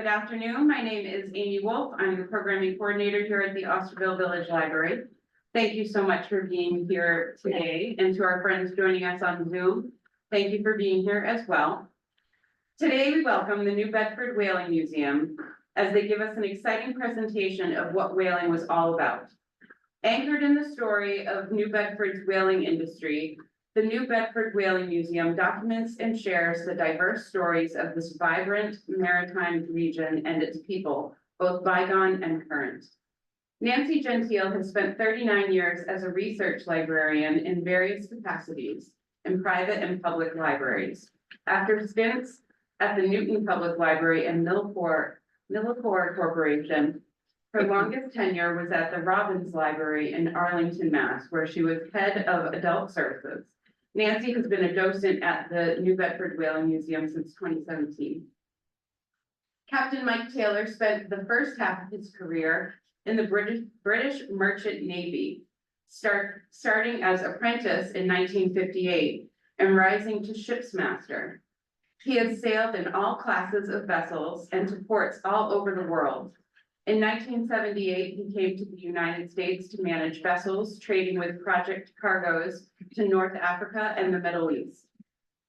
Good afternoon. My name is Amy Wolf. I'm the programming coordinator here at the Osterville Village Library. Thank you so much for being here today, and to our friends joining us on Zoom, thank you for being here as well. Today, we welcome the New Bedford Whaling Museum as they give us an exciting presentation of what whaling was all about. Anchored in the story of New Bedford's whaling industry, the New Bedford Whaling Museum documents and shares the diverse stories of this vibrant maritime region and its people, both bygone and current. Nancy Gentile has spent 39 years as a research librarian in various capacities in private and public libraries. After stints at the Newton Public Library and Millipore Corporation, her longest tenure was at the Robbins Library in Arlington, Mass., where she was head of adult services. Nancy has been a docent at the New Bedford Whaling Museum since 2017. Captain Mike Taylor spent the first half of his career in the British Merchant Navy, starting as apprentice in 1958 and rising to ship's master. He has sailed in all classes of vessels and to ports all over the world. In 1978, he came to the United States to manage vessels trading with project cargoes to North Africa and the Middle East.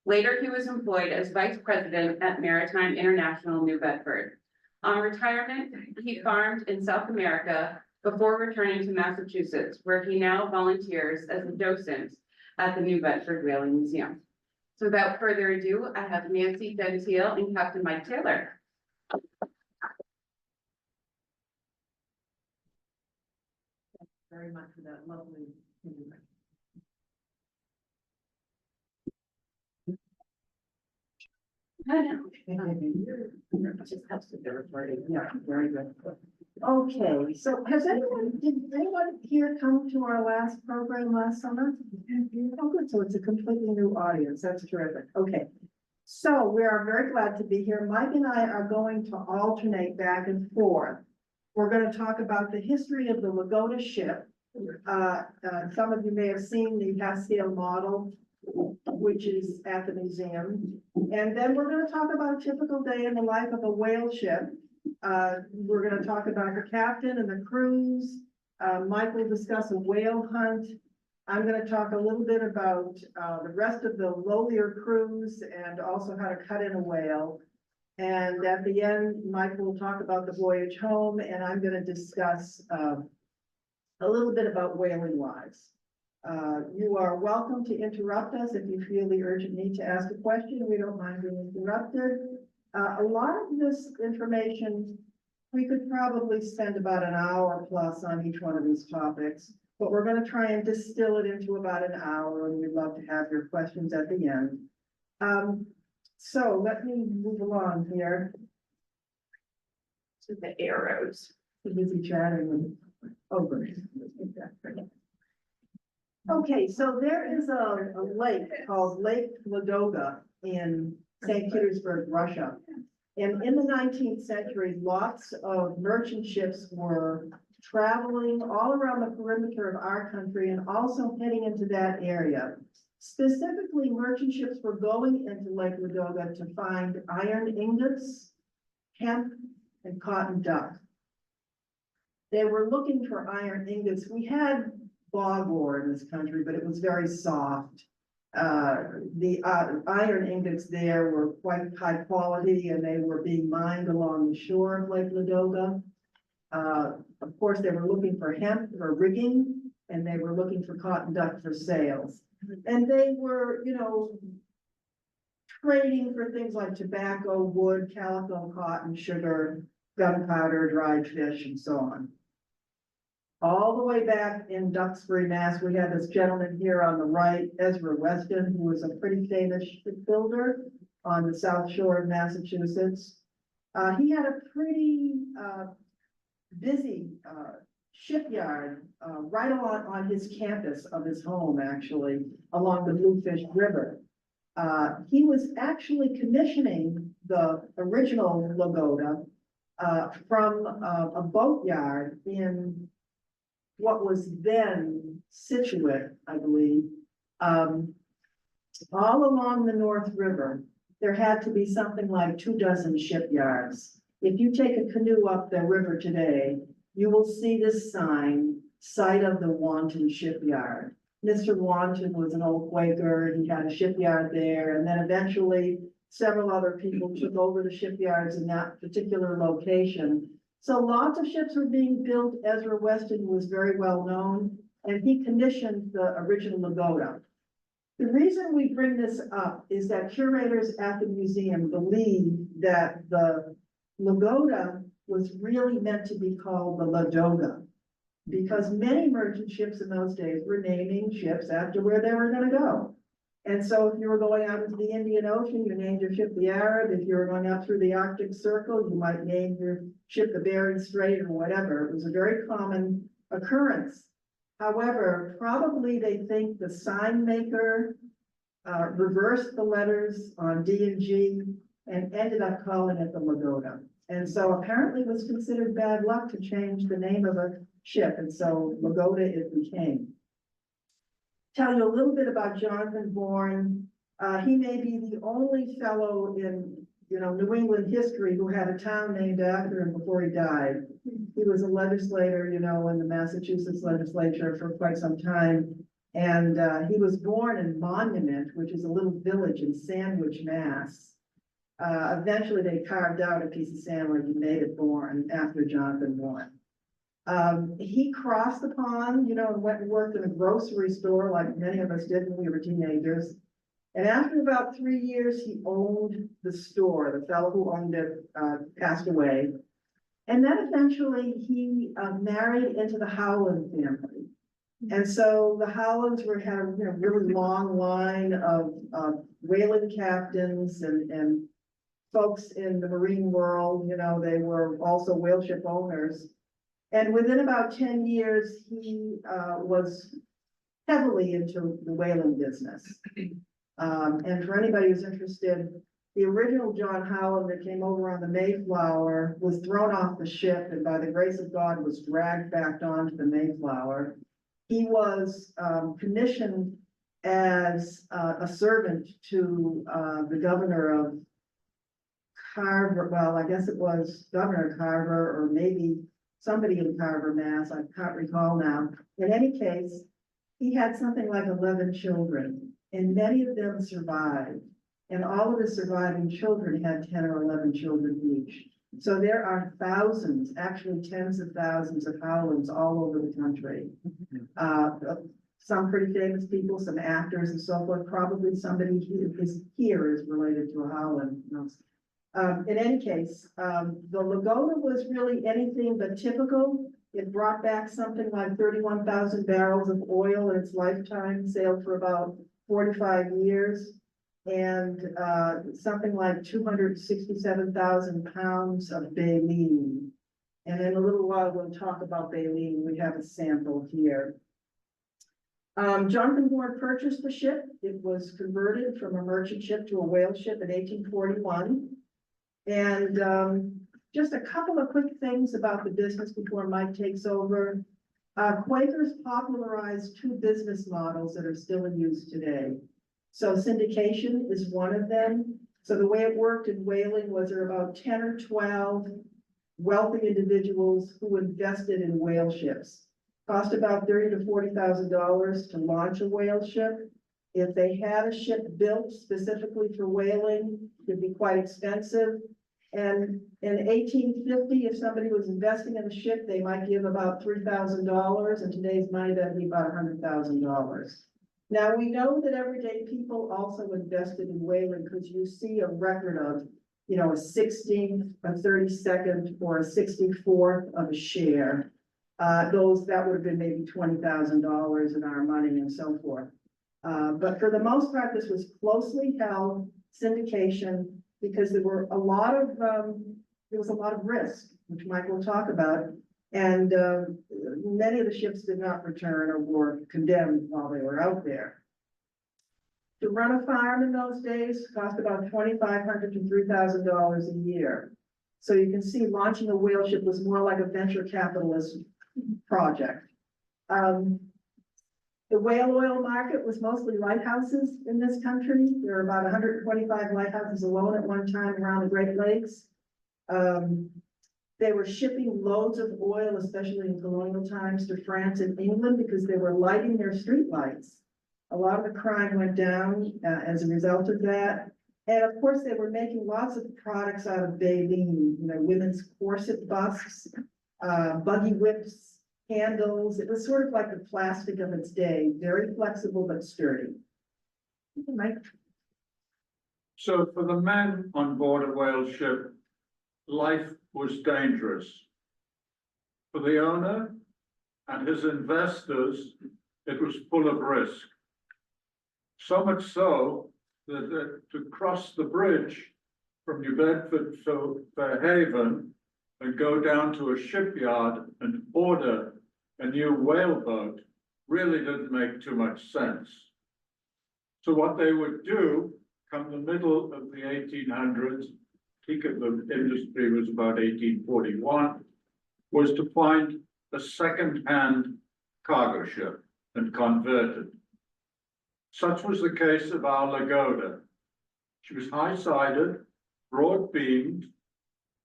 Later, he was employed as vice president at Maritime International New Bedford. On retirement, he farmed in South America before returning to Massachusetts, where he now volunteers as a docent at the New Bedford Whaling Museum. So without further ado, I have Nancy Gentile and Captain Mike Taylor. Very much for that lovely introduction. Just helps with the recording. Yeah, very good. Okay, so did anyone here come to our last program last summer? Oh, good, so it's a completely new audience. That's terrific. Okay. So we are very glad to be here. Mike and I are going to alternate back and forth. We're going to talk about the history of the Lagoda ship. Some of you may have seen the half-scale model, which is at the museum. And then we're going to talk about a typical day in the life of a whale ship. We're going to talk about the captain and the crews. Mike will discuss a whale hunt. I'm going to talk a little bit about the rest of the lowlier crews and also how to cut in a whale. And at the end, Mike will talk about the voyage home, and I'm going to discuss a little bit about whaling lives. You are welcome to interrupt us if you feel the urgent need to ask a question. We don't mind being interrupted. A lot of this information, we could probably spend about an hour plus on each one of these topics, but we're going to try and distill it into about an hour, and we'd love to have your questions at the end. So let me move along here to the arrows. I'm busy chatting over. Okay, so there is a lake called Lake Lagoda in St. Petersburg, Russia. And in the 19th century, lots of merchant ships were traveling all around the perimeter of our country and also heading into that area. Specifically, merchant ships were going into Lake Lagoda to find iron ingots, hemp, and cotton duck. They were looking for iron ingots. We had bog ore in this country, but it was very soft. The iron ingots there were quite high quality, and they were being mined along the shore of Lake Ladoga. Of course, they were looking for hemp for rigging, and they were looking for cotton duck for sails. And they were, trading for things like tobacco, wood, calico, cotton, sugar, gunpowder, dried fish, and so on. All the way back in Duxbury, Mass., we had this gentleman here on the right, Ezra Weston, who was a pretty famous shipbuilder on the South Shore of Massachusetts. He had a pretty busy shipyard right along on his campus of his home, actually, along the Bluefish River. He was actually commissioning the original Lagoda from a boatyard in what was then Scituate, I believe. All along the North River, there had to be something like 24 shipyards. If you take a canoe up the river today, you will see this sign, site of the Wanton Shipyard. Mr. Wanton was an old Quaker, he had a shipyard there, and then eventually several other people took over the shipyards in that particular location. So lots of ships were being built. Ezra Weston was very well known, and he commissioned the original Lagoda. The reason we bring this up is that curators at the museum believe that the Lagoda was really meant to be called the Ladoga, because many merchant ships in those days were naming ships after where they were gonna go. And so if you were going out into the Indian Ocean, you named your ship the Arab. If you were going out through the Arctic Circle, you might name your ship the Bering Strait or whatever. It was a very common occurrence. However, probably they think the sign maker reversed the letters on D and G and ended up calling it the Lagoda. And so apparently it was considered bad luck to change the name of a ship, and so Lagoda it became. Tell you a little bit about Jonathan Bourne. He may be the only fellow in, New England history who had a town named after him before he died. He was a legislator, in the Massachusetts legislature for quite some time. And he was born in Monument, which is a little village in Sandwich, Mass. Eventually they carved out a piece of sandwich and made it Bourne after Jonathan Bourne. He crossed the pond, and went and worked in a grocery store like many of us did when we were teenagers. And after about 3 years, he owned the store. The fellow who owned it passed away. And then eventually he married into the Howland family. And so the Howlands had a really long line of whaling captains and folks in the marine world. They were also whale ship owners. And within about 10 years, he was heavily into the whaling business. And for anybody who's interested, the original John Howland that came over on the Mayflower was thrown off the ship and by the grace of God was dragged back onto the Mayflower. He was commissioned as a servant to the governor of Carver. Well, I guess it was Governor Carver or maybe somebody in Carver, Mass. I can't recall now. In any case, he had something like 11 children, and many of them survived. And all of the surviving children had 10 or 11 children each. So there are thousands, actually tens of thousands of Howlands all over the country. Some pretty famous people, some actors and so forth. Probably somebody here is related to a Howland. In any case, the Lagoda was really anything but typical. It brought back something like 31,000 barrels of oil in its lifetime, sailed for about 45 years, and something like 267,000 pounds of baleen. And in a little while, we'll talk about baleen. We have a sample here. Jonathan Bourne purchased the ship. It was converted from a merchant ship to a whale ship in 1841. And just a couple of quick things about the business before Mike takes over. Quakers popularized two business models that are still in use today. So syndication is one of them. So the way it worked in whaling was there about 10 or 12 wealthy individuals who invested in whale ships. Cost about $30,000 to $40,000 to launch a whale ship. If they had a ship built specifically for whaling, it could be quite expensive. And in 1850, if somebody was investing in a ship, they might give about $3,000. In today's money, that'd be about $100,000. Now, we know that everyday people also invested in whaling because you see a record of, a 16th, a 32nd, or a 64th of a share. That would have been maybe $20,000 in our money and so forth. But for the most part, this was closely held syndication because there was a lot of risk, which Mike will talk about. And many of the ships did not return or were condemned while they were out there. To run a farm in those days cost about $2,500 to $3,000 a year. So you can see launching a whale ship was more like a venture capitalist project. The whale oil market was mostly lighthouses in this country. There are about 125 lighthouses alone at one time around the Great Lakes. They were shipping loads of oil, especially in colonial times, to France and England because they were lighting their streetlights. A lot of the crime went down as a result of that. And of course, they were making lots of products out of baleen, women's corset busts, buggy whips, handles. It was sort of like the plastic of its day, very flexible but sturdy. Mike? So for the men on board a whale ship, life was dangerous. For the owner and his investors, it was full of risk. So much so that to cross the bridge from New Bedford to Fairhaven and go down to a shipyard and order a new whaleboat really didn't make too much sense. So what they would do, come the middle of the 1800s, peak of the industry was about 1841, was to find a second-hand cargo ship and convert it. Such was the case of our Lagoda. She was high-sided, broad-beamed,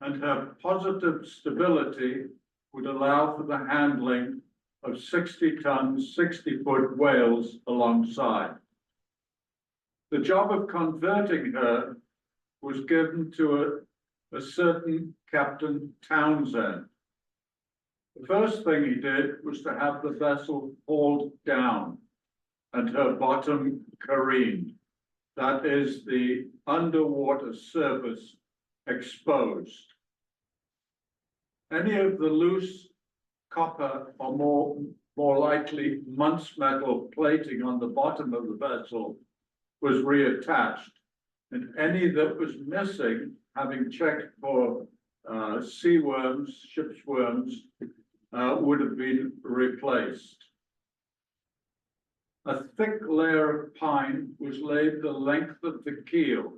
and her positive stability would allow for the handling of 60-ton, 60-foot whales alongside. The job of converting her was given to a certain Captain Townsend. The first thing he did was to have the vessel hauled down and her bottom careened. That is the underwater surface exposed. Any of the loose copper or more likely Muntz metal plating on the bottom of the vessel was reattached, and any that was missing, having checked for sea worms, ship's worms, would have been replaced. A thick layer of pine was laid the length of the keel.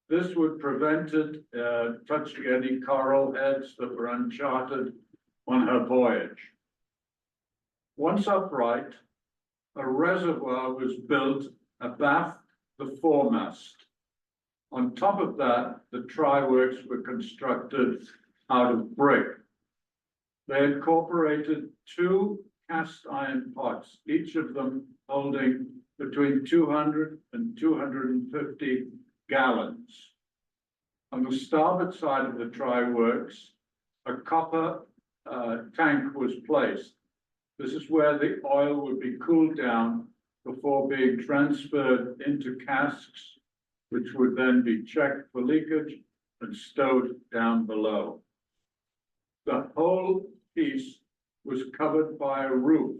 This would prevent it touching any coral heads that were uncharted on her voyage. Once upright, a reservoir was built abaft the foremast. On top of that, the try-works were constructed out of brick. They incorporated 2 cast iron pots, each of them holding between 200 and 250 gallons. On the starboard side of the try-works, a copper tank was placed. This is where the oil would be cooled down before being transferred into casks, which would then be checked for leakage and stowed down below. The whole piece was covered by a roof.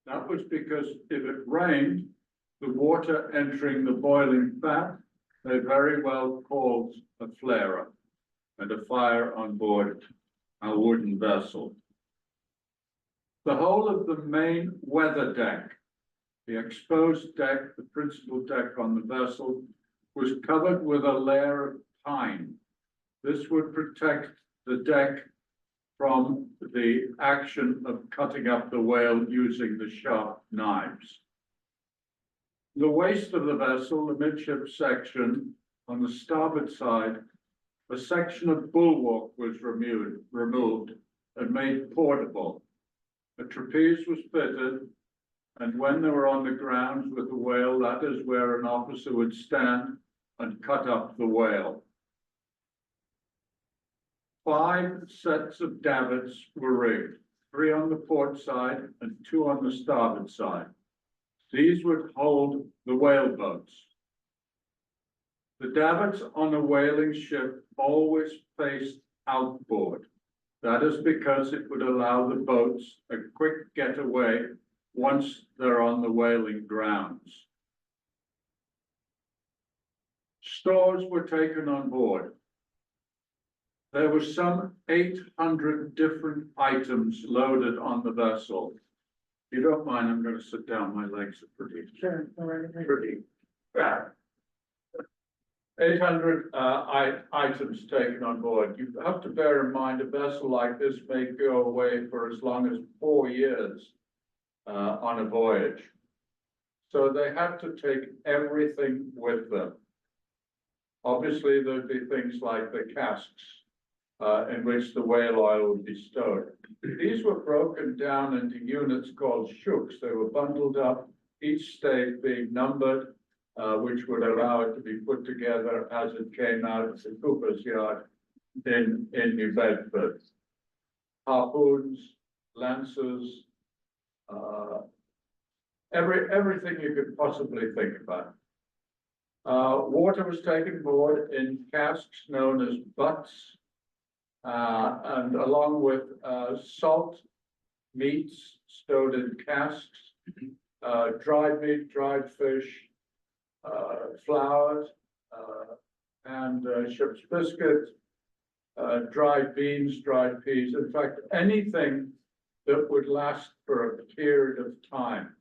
That was because if it rained, the water entering the boiling fat may very well cause a flare-up and a fire on board a wooden vessel. The whole of the main weather deck, the exposed deck, the principal deck on the vessel, was covered with a layer of pine. This would protect the deck from the action of cutting up the whale using the sharp knives. The waist of the vessel, the midship section, on the starboard side, a section of bulwark was removed and made portable. A trapeze was fitted, and when they were on the ground with the whale, that is where an officer would stand and cut up the whale. 5 sets of davits were rigged, 3 on the port side and 2 on the starboard side. These would hold the whale boats. The davits on a whaling ship always faced outboard. That is because it would allow the boats a quick getaway once they're on the whaling grounds. Stores were taken on board. There were some 800 different items loaded on the vessel. If you don't mind, I'm going to sit down. My legs are Sure. pretty bad. 800 items taken on board. You have to bear in mind a vessel like this may go away for as long as 4 years on a voyage. So they had to take everything with them. Obviously, there'd be things like the casks in which the whale oil would be stored. These were broken down into units called shooks. They were bundled up, each stage being numbered, which would allow it to be put together as it came out of the cooper's yard in New Bedford. Harpoons, lances, everything you could possibly think about. Water was taken aboard in casks known as butts, and along with salt, meats stowed in casks, dried meat, dried fish, flours, and ship's biscuits, dried beans, dried peas, in fact, anything that would last for a period of time.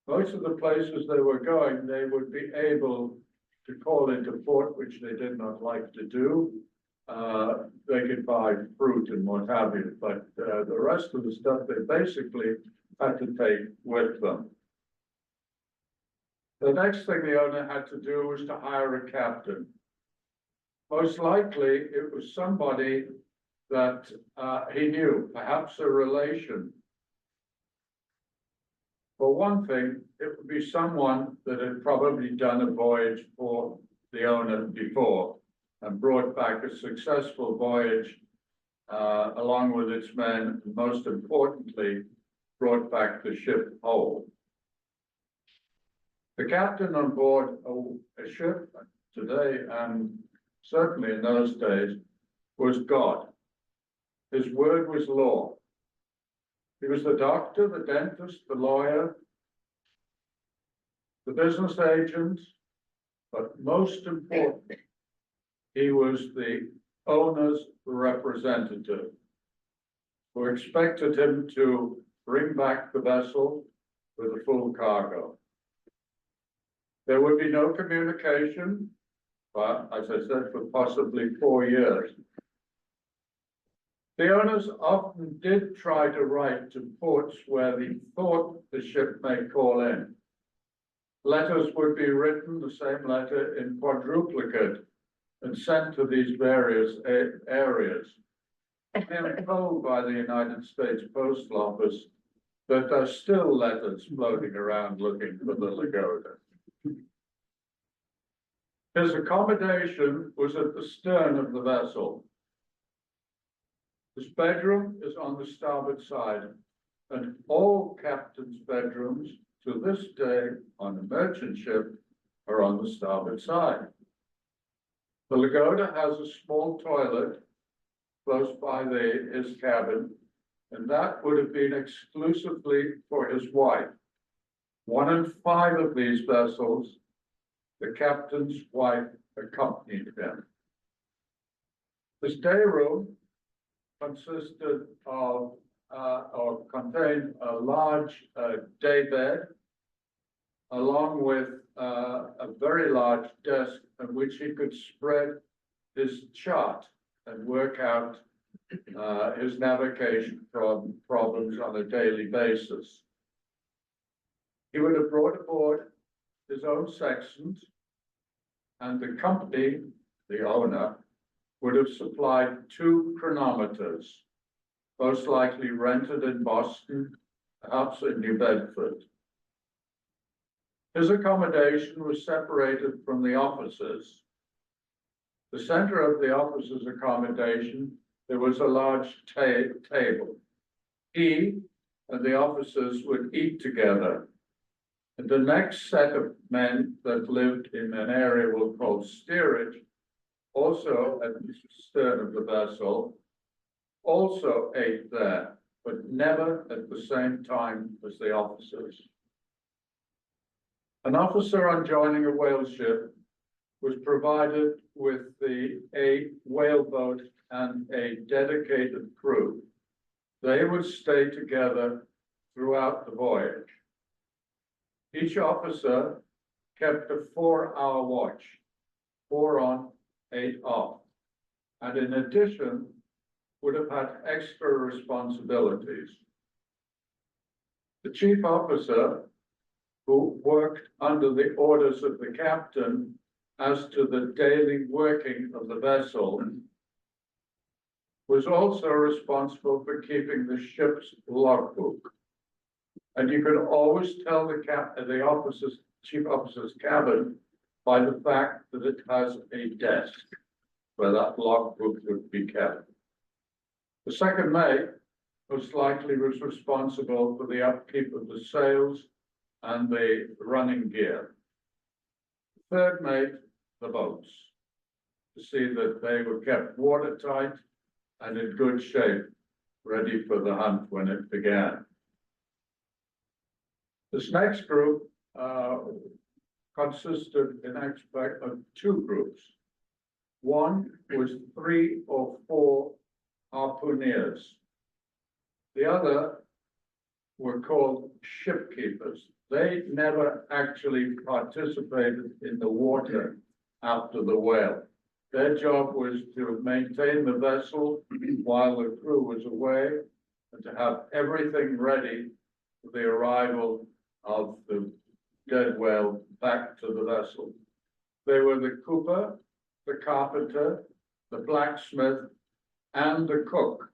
Most of the places they were going, they would be able to call into port, which they did not like to do. They could buy fruit and what have you, but the rest of the stuff they basically had to take with them. The next thing the owner had to do was to hire a captain. Most likely, it was somebody that he knew, perhaps a relation. For one thing, it would be someone that had probably done a voyage for the owner before and brought back a successful voyage along with its men, and most importantly, brought back the ship whole. The captain on board a ship today, and certainly in those days, was God. His word was law. He was the doctor, the dentist, the lawyer, the business agent, but most important, he was the owner's representative, who expected him to bring back the vessel with a full cargo. There would be no communication, but as I said, for possibly 4 years. The owners often did try to write to ports where they thought the ship may call in. Letters would be written, the same letter in quadruplicate, and sent to these various areas. I am told by the United States Postal Office that there are still letters floating around looking for the Lagoda. His accommodation was at the stern of the vessel. His bedroom is on the starboard side, and all captains' bedrooms to this day on a merchant ship are on the starboard side. The Lagoda has a small toilet close by his cabin, and that would have been exclusively for his wife. 1 in 5 of these vessels, the captain's wife accompanied him. His day room consisted of or contained a large day bed, along with a very large desk on which he could spread his chart and work out his navigation problems on a daily basis. He would have brought aboard his own sextant, and the company, the owner, would have supplied 2 chronometers, most likely rented in Boston, perhaps in New Bedford. His accommodation was separated from the officers. The center of the officers' accommodation, there was a large table. He and the officers would eat together. And the next set of men that lived in an area we'll call steerage, also at the stern of the vessel, also ate there, but never at the same time as the officers. An officer on joining a whale ship was provided with a whaleboat and a dedicated crew. They would stay together throughout the voyage. Each officer kept a 4-hour watch, 4 on, 8 off, and in addition, would have had extra responsibilities. The chief officer, who worked under the orders of the captain as to the daily working of the vessel, was also responsible for keeping the ship's logbook. And you could always tell the officer's, chief officer's cabin by the fact that it has a desk where that logbook would be kept. The second mate most likely was responsible for the upkeep of the sails and the running gear. The third mate, the boats, to see that they were kept watertight and in good shape, ready for the hunt when it began. This next group consisted in aspect of two groups. One was 3 or 4 harpooneers. The other were called ship keepers. They never actually participated in the water after the whale. Their job was to maintain the vessel while the crew was away and to have everything ready for the arrival of the dead whale back to the vessel. They were the cooper, the carpenter, the blacksmith, and the cook.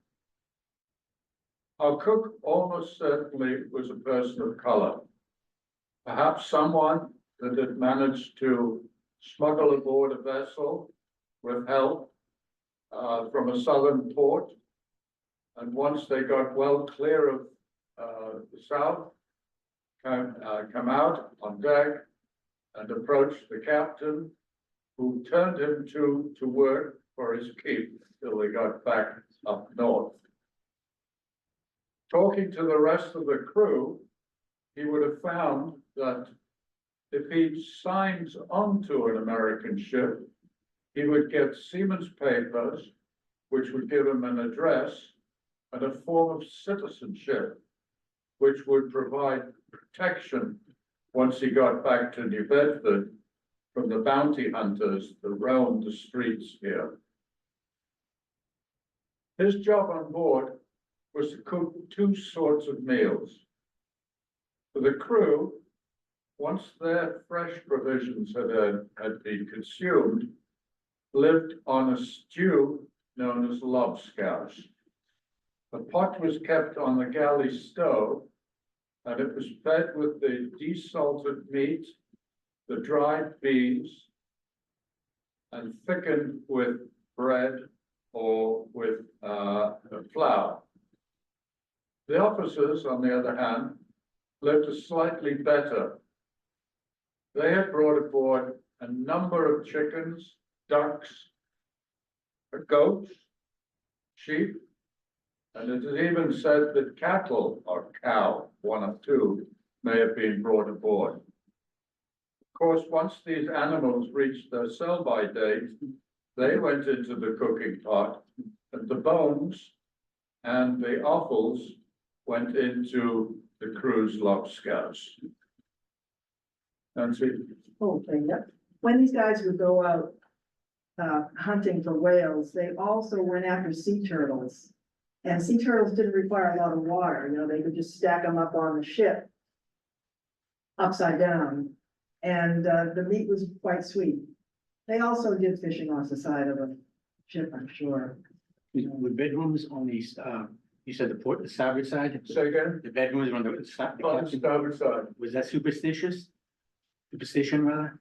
Our cook almost certainly was a person of color. Perhaps someone that had managed to smuggle aboard a vessel with help from a southern port. And once they got well clear of the south, come out on deck and approach the captain, who turned him to work for his keep till they got back up north. Talking to the rest of the crew, he would have found that if he signs onto an American ship, he would get seaman's papers, which would give him an address and a form of citizenship, which would provide protection once he got back to New Bedford from the bounty hunters that roamed the streets here. His job on board was to cook 2 sorts of meals. For the crew, once their fresh provisions had been consumed, lived on a stew known as lobscouse. The pot was kept on the galley stove, and it was fed with the desalted meat, the dried beans, and thickened with bread or with flour. The officers, on the other hand, lived a slightly better. They had brought aboard a number of chickens, ducks, goats, sheep, and it is even said that cattle or cow, one of 2, may have been brought aboard. Of course, once these animals reached their sell-by date, they went into the cooking pot, and the bones and the offals went into the crew's lobscouse. Nancy? Okay, yep. When these guys would go out hunting for whales, they also went after sea turtles. And sea turtles didn't require a lot of water, you know, they could just stack them up on the ship upside down, and the meat was quite sweet. They also did fishing off the side of the ship, I'm sure. With bedrooms on the, you said the starboard side? Say again? The bedrooms were on the On the starboard side. was that superstitious? Superstition rather?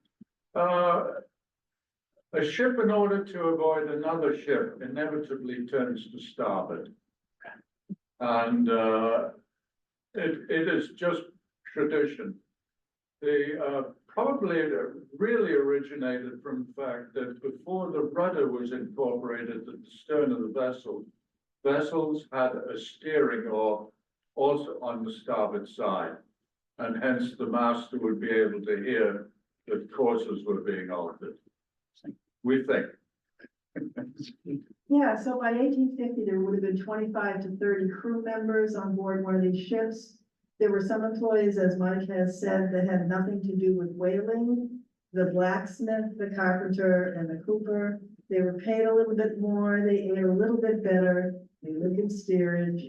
A ship, in order to avoid another ship, inevitably turns to starboard. And it is just tradition. Probably really originated from the fact that before the rudder was incorporated at the stern of the vessel, vessels had a steering oar also on the starboard side. And hence the master would be able to hear that courses were being altered. We think. Yeah, so by 1850, there would have been 25 to 30 crew members on board one of these ships. There were some employees, as Mike has said, that had nothing to do with whaling. The blacksmith, the carpenter, and the cooper. They were paid a little bit more, they ate a little bit better, they lived in steerage.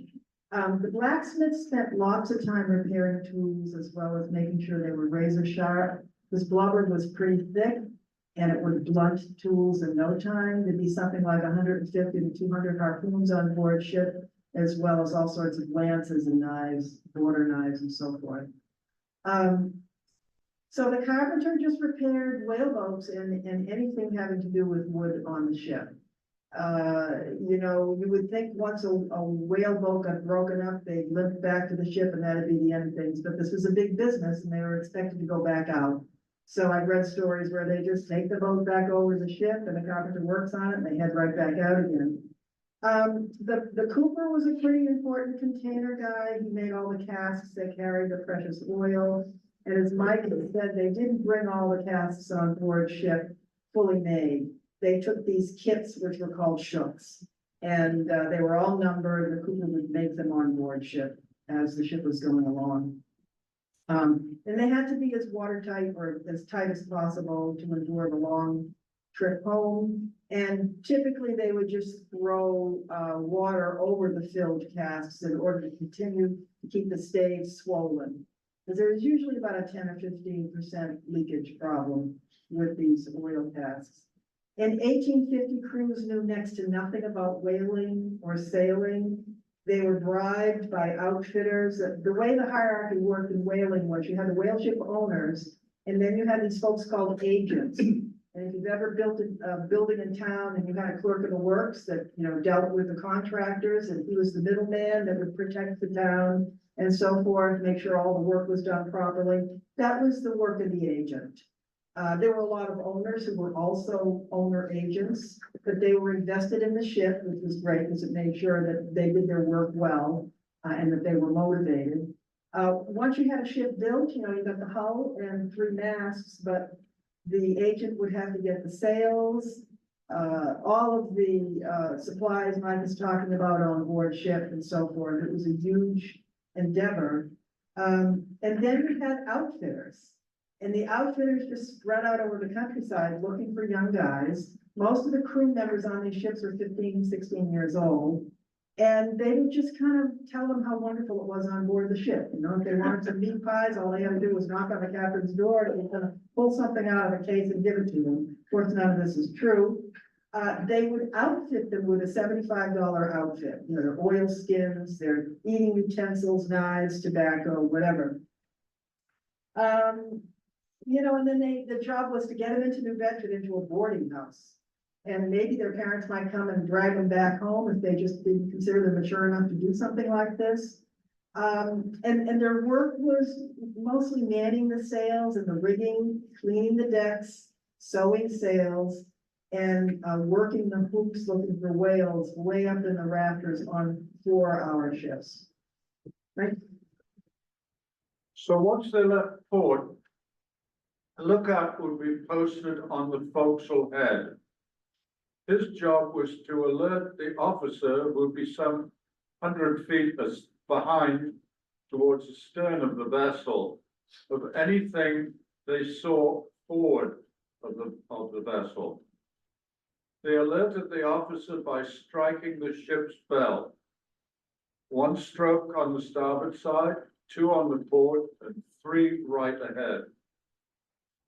The blacksmith spent lots of time repairing tools as well as making sure they were razor sharp. This blubber was pretty thick, and it would blunt tools in no time. There'd be something like 150 to 200 harpoons on board ship, as well as all sorts of lances and knives, border knives and so forth. So the carpenter just repaired whaleboats and anything having to do with wood on the ship. You know, you would think once a whaleboat got broken up, they'd limp back to the ship and that'd be the end of things, but this was a big business and they were expected to go back out. So I've read stories where they just take the boat back over the ship and the carpenter works on it and they head right back out again. The Cooper was a pretty important container guy. He made all the casks that carried the precious oil. And as Mike had said, they didn't bring all the casks on board ship fully made. They took these kits, which were called shooks, and they were all numbered. The Cooper would make them on board ship as the ship was going along. And they had to be as watertight or as tight as possible to endure the long trip home. And typically they would just throw water over the filled casks in order to continue to keep the staves swollen. Because there was usually about a 10 or 15% leakage problem with these oil casks. In 1850, crews knew next to nothing about whaling or sailing. They were bribed by outfitters. The way the hierarchy worked in whaling was you had the whale ship owners, and then you had these folks called agents. And if you've ever built a building in town and you had a clerk of the works that, you know, dealt with the contractors, and he was the middleman that would protect the town and so forth, make sure all the work was done properly. That was the work of the agent. There were a lot of owners who were also owner agents, but they were invested in the ship, which was great because it made sure that they did their work well, and that they were motivated. Once you had a ship built, you know, you got the hull and 3 masts, but the agent would have to get the sails, all of the supplies Mike was talking about on board ship and so forth. It was a huge endeavor. And then you had outfitters. And the outfitters just spread out over the countryside looking for young guys. Most of the crew members on these ships were 15, 16 years old. And they would just kind of tell them how wonderful it was on board the ship. You know, if they wanted some meat pies, all they had to do was knock on the captain's door and kind of pull something out of a case and give it to them. Of course, none of this is true. They would outfit them with a $75 outfit. You know, their oil skins, their eating utensils, knives, tobacco, whatever. You know, and then the job was to get them into New Bedford into a boarding house. And maybe their parents might come and drag them back home if they just didn't consider them mature enough to do something like this. And their work was mostly manning the sails and the rigging, cleaning the decks, sewing sails, and working the hoops looking for whales way up in the rafters on 4-hour shifts. Right? So once they left port, a lookout would be posted on the forecastle head. His job was to alert the officer who would be some 100 feet behind towards the stern of the vessel of anything they saw forward of the vessel. They alerted the officer by striking the ship's bell. 1 stroke on the starboard side, 2 on the port, and 3 right ahead.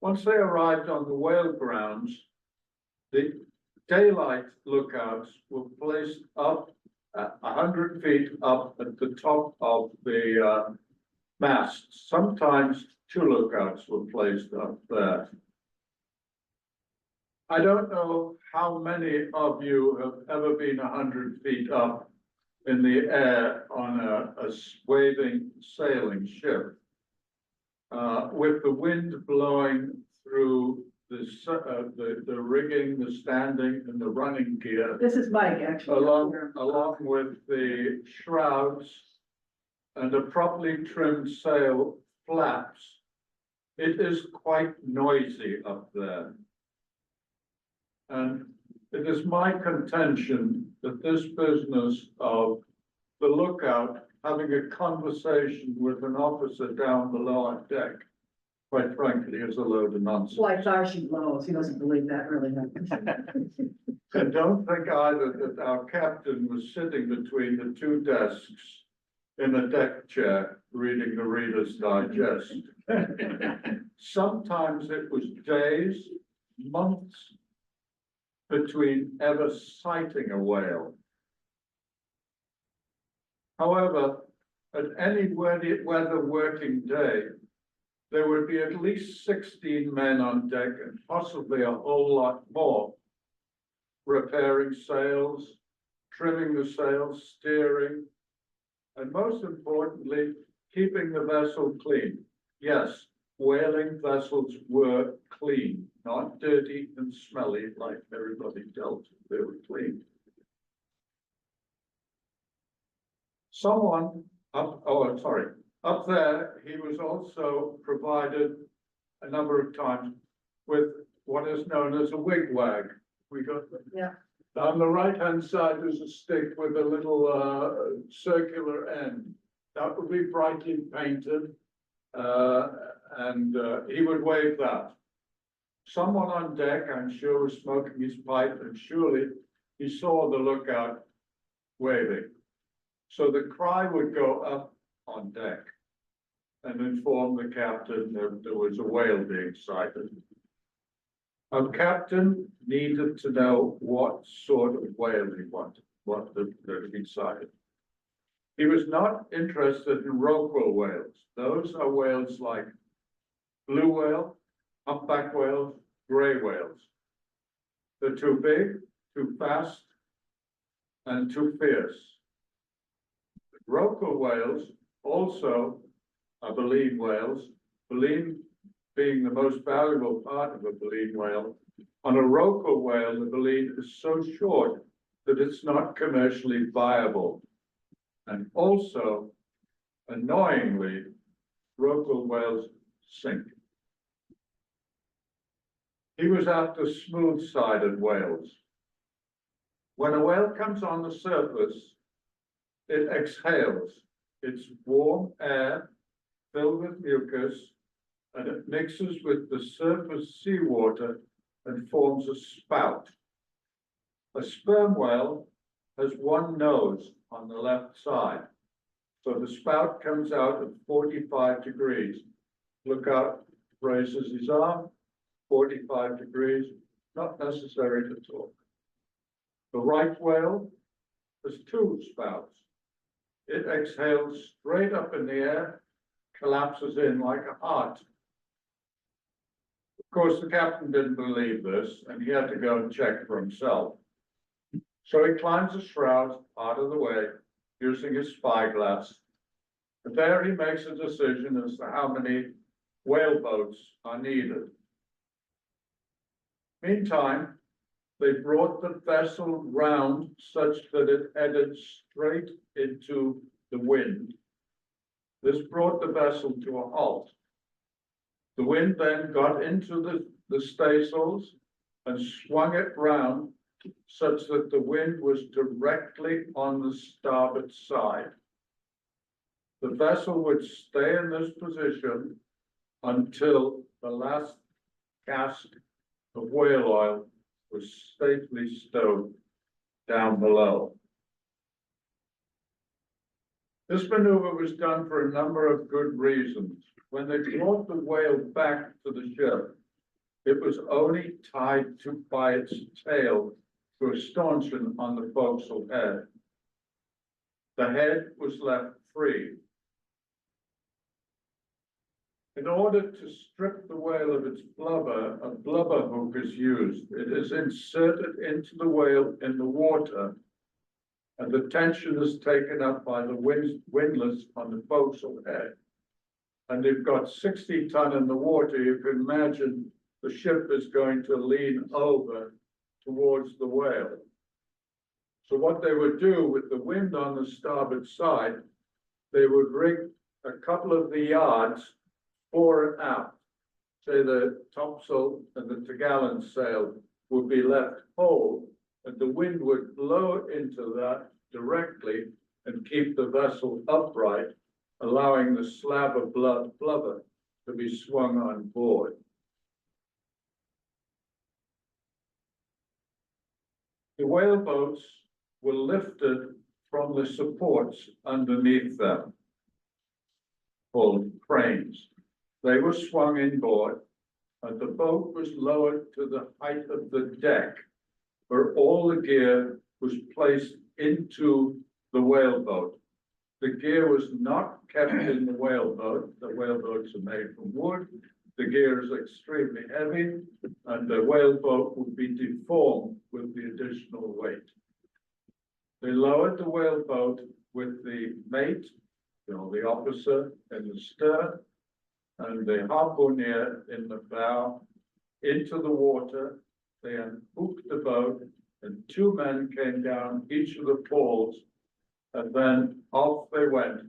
Once they arrived on the whale grounds, the daylight lookouts were placed up 100 feet up at the top of the mast. Sometimes 2 lookouts were placed up there. I don't know how many of you have ever been 100 feet up in the air on a waving sailing ship. With the wind blowing through the rigging, the standing, and the running gear, This is Mike, actually. along with the shrouds and a properly trimmed sail flaps. It is quite noisy up there. And it is my contention that this business of the lookout having a conversation with an officer down below on deck, quite frankly, is a load of nonsense. Like Darcy blows, he doesn't believe that really happens. And don't think either that our captain was sitting between the 2 desks in a deck chair reading the Reader's Digest. Sometimes it was days, months between ever sighting a whale. However, at any weather working day, there would be at least 16 men on deck and possibly a whole lot more, repairing sails, trimming the sails, steering, and most importantly, keeping the vessel clean. Yes, whaling vessels were clean, not dirty and smelly like everybody dealt. They were clean. Up there, he was also provided a number of times with what is known as a wigwag. We got that. Yeah. On the right-hand side, there's a stick with a little circular end. That would be brightly painted, and he would wave that. Someone on deck, I'm sure, was smoking his pipe, and surely he saw the lookout waving. So the cry would go up on deck and inform the captain that there was a whale being sighted. Our captain needed to know what sort of whale he wanted, what that he sighted. He was not interested in rorqual whales. Those are whales like blue whale, humpback whales, gray whales. They're too big, too fast, and too fierce. Rorqual whales also are baleen whales, baleen being the most valuable part of a baleen whale. On a rorqual whale, the baleen is so short that it's not commercially viable. And also, annoyingly, rorqual whales sink. He was after smooth-sided whales. When a whale comes on the surface, it exhales. It's warm air filled with mucus, and it mixes with the surface seawater and forms a spout. A sperm whale has one nose on the left side, so the spout comes out at 45 degrees. Look out, raises his arm, 45 degrees, not necessary to talk. The right whale has two spouts. It exhales straight up in the air, collapses in like a heart. Of course, the captain didn't believe this, and he had to go and check for himself. So he climbs the shrouds out of the way, using his spyglass. And there he makes a decision as to how many whale boats are needed. Meantime, they brought the vessel round such that it headed straight into the wind. This brought the vessel to a halt. The wind then got into the staysails and swung it round such that the wind was directly on the starboard side. The vessel would stay in this position until the last cask of whale oil was safely stowed down below. This maneuver was done for a number of good reasons. When they brought the whale back to the ship, it was only tied by its tail to a stanchion on the forecastle head. The head was left free. In order to strip the whale of its blubber, a blubber hook is used. It is inserted into the whale in the water, and the tension is taken up by the windlass on the forecastle head. And you've got 60 ton in the water, you can imagine the ship is going to lean over towards the whale. So what they would do with the wind on the starboard side, they would rig a couple of the yards fore and aft. Say the topsail and the topgallant sail would be left whole, and the wind would blow into that directly and keep the vessel upright, allowing the slab of blubber to be swung on board. The whale boats were lifted from the supports underneath them, called cranes. They were swung inboard, and the boat was lowered to the height of the deck, where all the gear was placed into the whaleboat. The gear was not kept in the whaleboat. The whaleboats are made from wood. The gear is extremely heavy, and the whaleboat would be deformed with the additional weight. They lowered the whaleboat with the mate, the officer in the stern, and the harpooner in the bow into the water. They unhooked the boat, and two men came down each of the poles, and then off they went.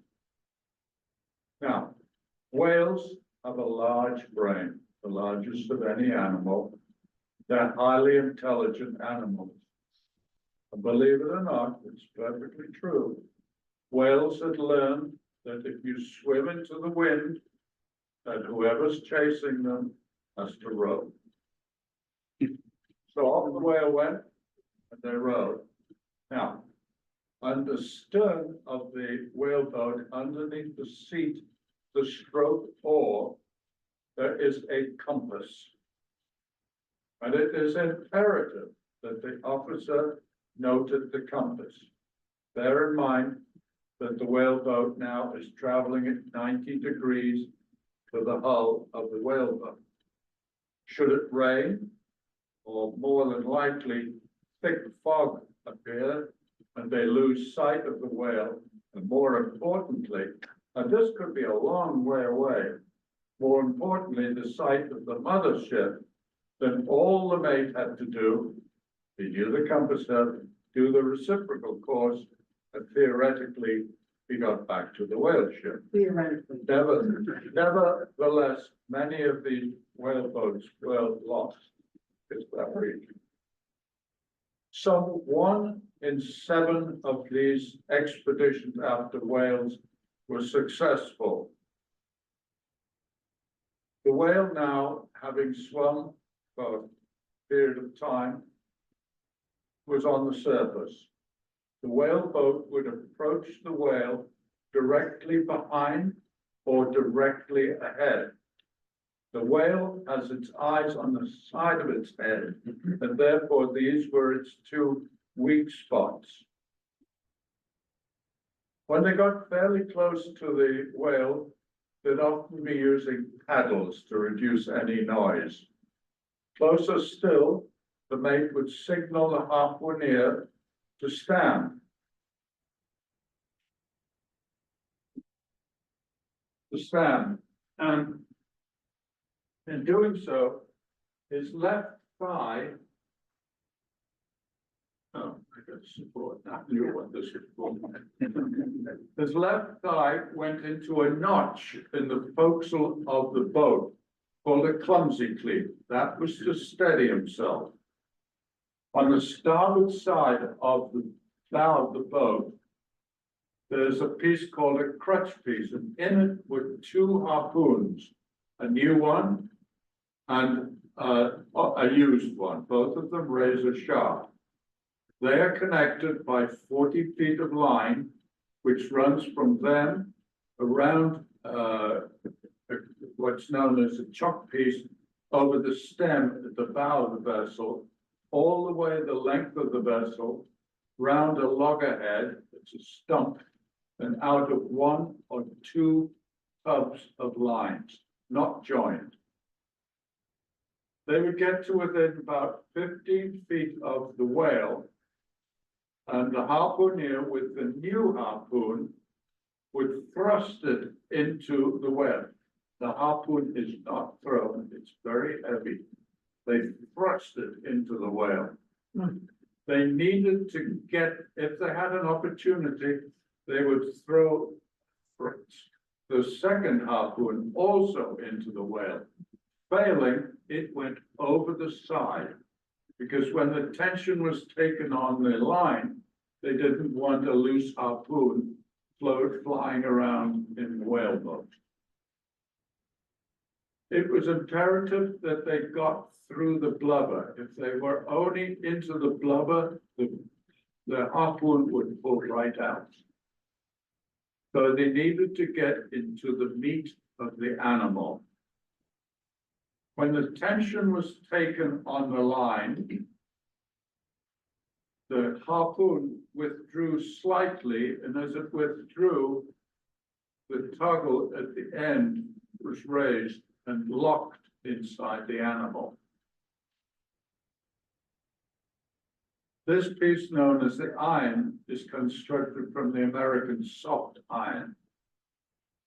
Now, whales have a large brain, the largest of any animal. They're highly intelligent animals. And believe it or not, it's perfectly true. Whales had learned that if you swim into the wind, that whoever's chasing them has to row. So off the whale went, and they rowed. Now, on the stern of the whaleboat, underneath the seat, the stroke oar, there is a compass. And it is imperative that the officer noted the compass. Bear in mind that the whaleboat now is traveling at 90 degrees to the hull of the whaleboat. Should it rain, or more than likely, thick fog appear, and they lose sight of the whale, and more importantly, and this could be a long way away, more importantly, the sight of the mothership, then all the mate had to do, he knew the compass had, do the reciprocal course, and theoretically, he got back to the whale ship. Theoretically. Nevertheless, many of these whaleboats were lost. It's that region. Some 1 in 7 of these expeditions after whales were successful. The whale now, having swum for a period of time, was on the surface. The whaleboat would approach the whale directly behind or directly ahead. The whale has its eyes on the side of its head, and therefore these were its two weak spots. When they got fairly close to the whale, they'd often be using paddles to reduce any noise. Closer still, the mate would signal the harpooner to stand. And in doing so, his left thigh, oh, I got support, I knew what this was for. His left thigh went into a notch in the forecastle of the boat called a clumsy cleat. That was to steady himself. On the starboard side of the bow of the boat, there's a piece called a crutch piece, and in it were 2 harpoons, a new one and a used one, both of them razor sharp. They are connected by 40 feet of line, which runs from them around what's known as a chock piece over the stem at the bow of the vessel, all the way the length of the vessel, round a loggerhead, it's a stump, and out of 1 or 2 tubs of lines, not joined. They would get to within about 15 feet of the whale, and the harpooner with the new harpoon would thrust it into the web. The harpoon is not thrown, it's very heavy. They thrust it into the whale. They needed to get, if they had an opportunity, they would throw the second harpoon also into the whale. Failing, it went over the side, because when the tension was taken on the line, they didn't want a loose harpoon flying around in the whaleboat. It was imperative that they got through the blubber. If they were only into the blubber, the harpoon would pull right out. So they needed to get into the meat of the animal. When the tension was taken on the line, the harpoon withdrew slightly, and as it withdrew, the toggle at the end was raised and locked inside the animal. This piece, known as the iron, is constructed from the American soft iron.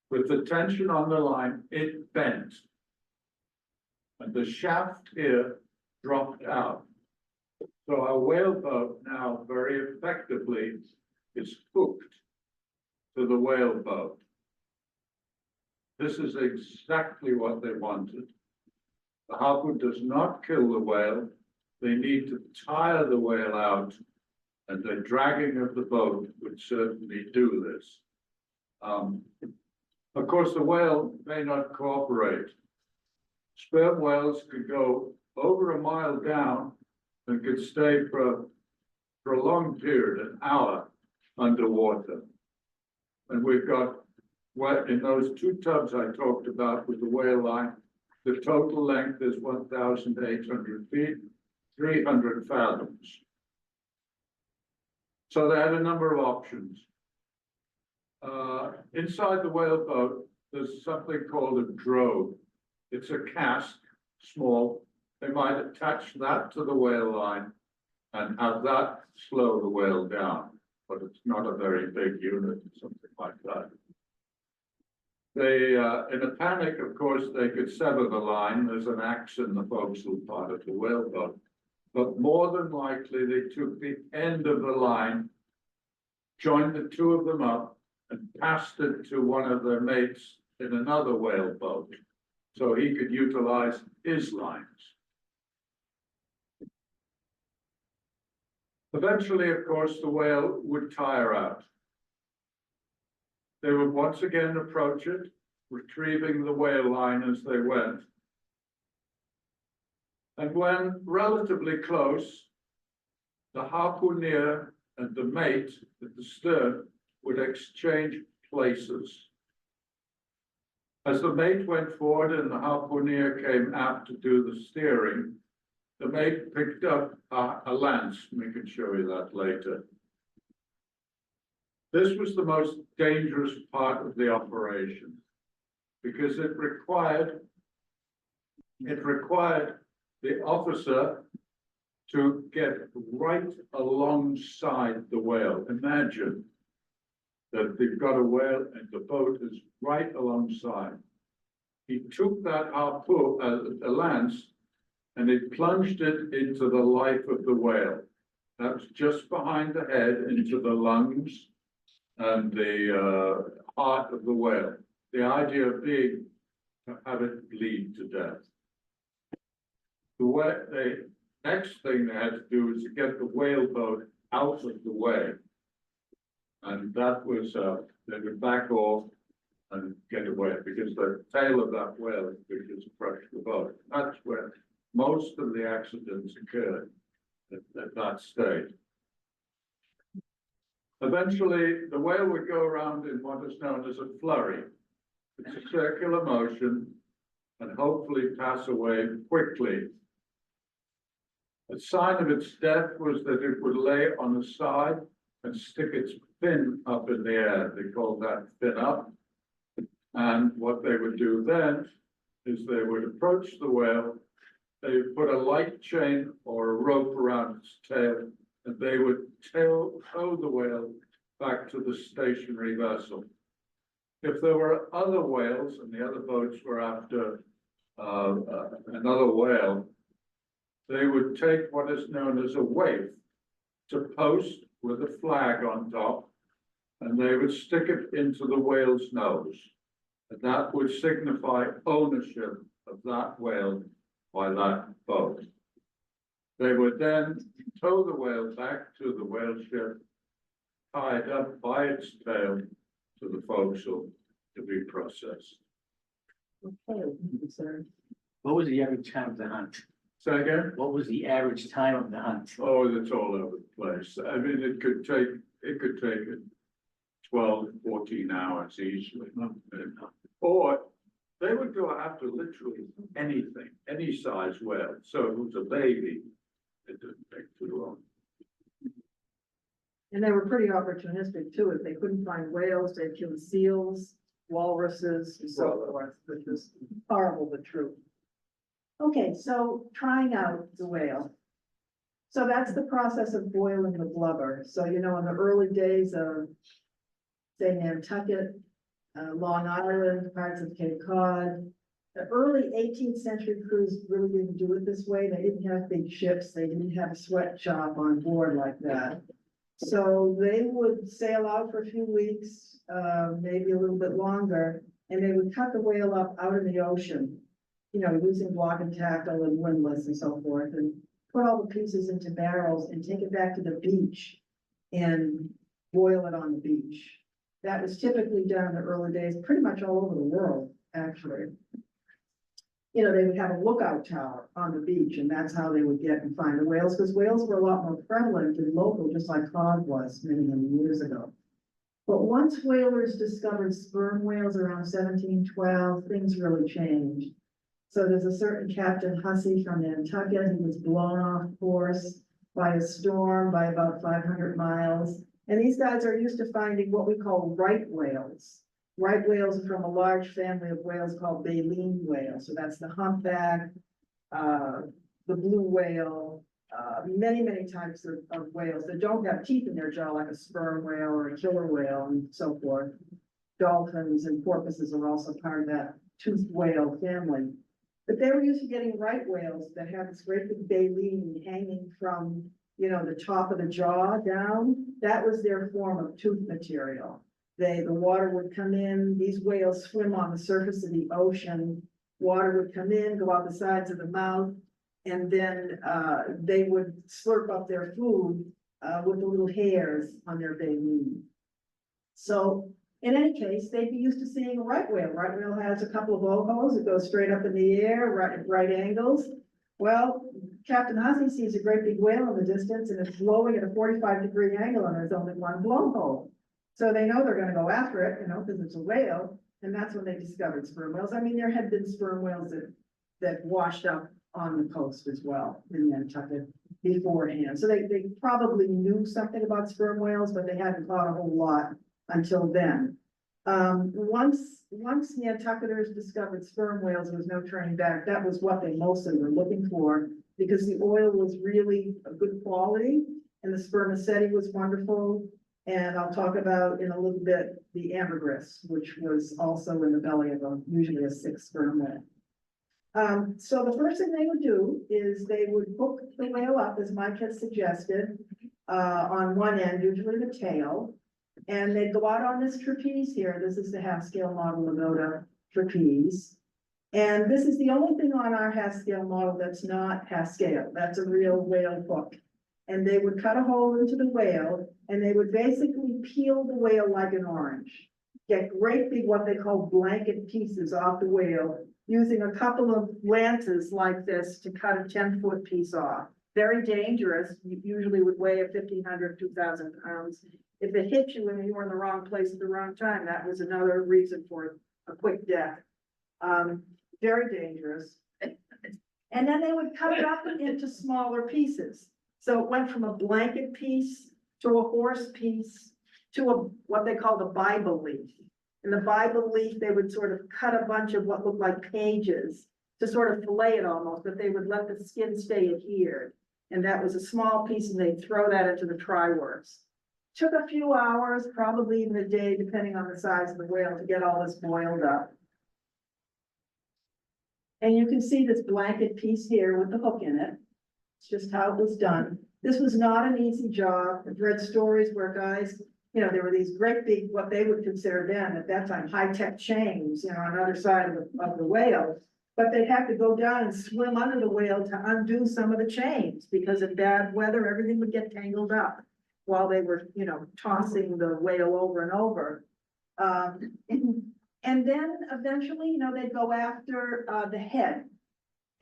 With the tension on the line, it bent, and the shaft here dropped out. So our whaleboat now very effectively is hooked to the whaleboat. This is exactly what they wanted. The harpoon does not kill the whale. They need to tire the whale out, and the dragging of the boat would certainly do this. Of course, the whale may not cooperate. Sperm whales could go over a mile down and could stay for a long period, an hour, underwater. And we've got, what in those two tubs I talked about with the whale line, the total length is 1,800 feet, 300 fathoms. So they had a number of options. Inside the whaleboat, there's something called a drogue. It's a cask, small. They might attach that to the whale line and have that slow the whale down, but it's not a very big unit, something like that. They, in a panic, of course, they could sever the line. There's an axe in the forecastle part of the whaleboat. But more than likely, they took the end of the line, joined the two of them up, and passed it to one of their mates in another whaleboat, so he could utilize his lines. Eventually, of course, the whale would tire out. They would once again approach it, retrieving the whale line as they went. And when relatively close, the harpooner and the mate at the stern would exchange places. As the mate went forward and the harpooner came aft to do the steering, the mate picked up a lance. We can show you that later. This was the most dangerous part of the operation because it required the officer to get right alongside the whale. Imagine that they've got a whale and the boat is right alongside. He took that harpoon, a lance, and he plunged it into the life of the whale. That's just behind the head, into the lungs and the heart of the whale. The idea being to have it bleed to death. The next thing they had to do was to get the whaleboat out of the way. And that was, they would back off and get away because the tail of that whale could just crush the boat. That's where most of the accidents occurred at that stage. Eventually, the whale would go around in what is known as a flurry. It's a circular motion and hopefully pass away quickly. A sign of its death was that it would lay on the side and stick its fin up in the air. They called that fin up. And what they would do then is they would approach the whale, they would put a light chain or a rope around its tail, and they would tow the whale back to the stationary vessel. If there were other whales and the other boats were after another whale, they would take what is known as a waif to post with a flag on top, and they would stick it into the whale's nose. And that would signify ownership of that whale by that boat. They would then tow the whale back to the whale ship, tied up by its tail to the forecastle to be processed. Okay, sir. What was the average time of the hunt? Say again? What was the average time of the hunt? Oh, it's all over the place. I mean, it could take 12, 14 hours easily. Or They would go after literally anything, any size whale. So if it was a baby, it didn't take too long. And they were pretty opportunistic too. If they couldn't find whales, they'd kill seals, walruses, and so forth, which was horrible but true. Okay, so trying out the whale. So that's the process of boiling the blubber. So, you know, in the early days of, say, Nantucket, Long Island, parts of Cape Cod, the early 18th century crews really didn't do it this way. They didn't have big ships. They didn't have a sweatshop on board like that. So they would sail out for a few weeks, maybe a little bit longer, and they would cut the whale up out in the ocean, you know, using block and tackle and windlass and so forth, and put all the pieces into barrels and take it back to the beach and boil it on the beach. That was typically done in the early days, pretty much all over the world, actually. You know, they would have a lookout tower on the beach, and that's how they would get and find the whales, because whales were a lot more prevalent and local, just like cod was many, many years ago. But once whalers discovered sperm whales around 1712, things really changed. So there's a certain Captain Hussey from Nantucket who was blown off course by a storm by about 500 miles. And these guys are used to finding what we call right whales. Right whales are from a large family of whales called baleen whales. So that's the humpback, the blue whale, many, many types of whales that don't have teeth in their jaw, like a sperm whale or a killer whale and so forth. Dolphins and porpoises are also part of that toothed whale family. But they were used to getting right whales that have this great big baleen hanging from, you know, the top of the jaw down. That was their form of tooth material. The water would come in, these whales swim on the surface of the ocean. Water would come in, go out the sides of the mouth, and then they would slurp up their food with the little hairs on their baleen. So in any case, they'd be used to seeing a right whale. Right whale has a couple of ohos that go straight up in the air, right angles. Well, Captain Hussey sees a great big whale in the distance and it's blowing at a 45-degree angle and there's only one blowhole. So they know they're gonna go after it, you know, because it's a whale, and that's when they discovered sperm whales. I mean, there had been sperm whales that washed up on the coast as well in Nantucket beforehand. So they probably knew something about sperm whales, but they hadn't thought a whole lot until then. Once Nantucketers discovered sperm whales, there was no turning back. That was what they mostly were looking for, because the oil was really a good quality and the spermaceti was wonderful. And I'll talk about in a little bit the ambergris, which was also in the belly of usually a 6 sperm whale. So the first thing they would do is they would hook the whale up, as Mike had suggested, on one end, usually the tail. And they'd go out on this trapeze here. This is the half-scale model Lagoda trapeze. And this is the only thing on our half-scale model that's not half-scale. That's a real whale hook. And they would cut a hole into the whale, and they would basically peel the whale like an orange. Get great big, what they call blanket pieces off the whale, using a couple of lances like this to cut a 10-foot piece off. Very dangerous. You usually would weigh a 1,500, 2,000 pounds. If it hit you when you were in the wrong place at the wrong time, that was another reason for a quick death. Very dangerous. And then they would cut it up into smaller pieces. So it went from a blanket piece to a horse piece to what they called a Bible leaf. In the Bible leaf, they would sort of cut a bunch of what looked like pages to sort of fillet it almost, but they would let the skin stay adhered. And that was a small piece, and they'd throw that into the try-works. Took a few hours, probably even a day, depending on the size of the whale, to get all this boiled up. And you can see this blanket piece here with the hook in it. It's just how it was done. This was not an easy job. I've read stories where guys, you know, there were these great big, what they would consider then at that time, high-tech chains, you know, on the other side of the whale. But they'd have to go down and swim under the whale to undo some of the chains, because in bad weather, everything would get tangled up while they were, you know, tossing the whale over and over. And then eventually, you know, they'd go after the head.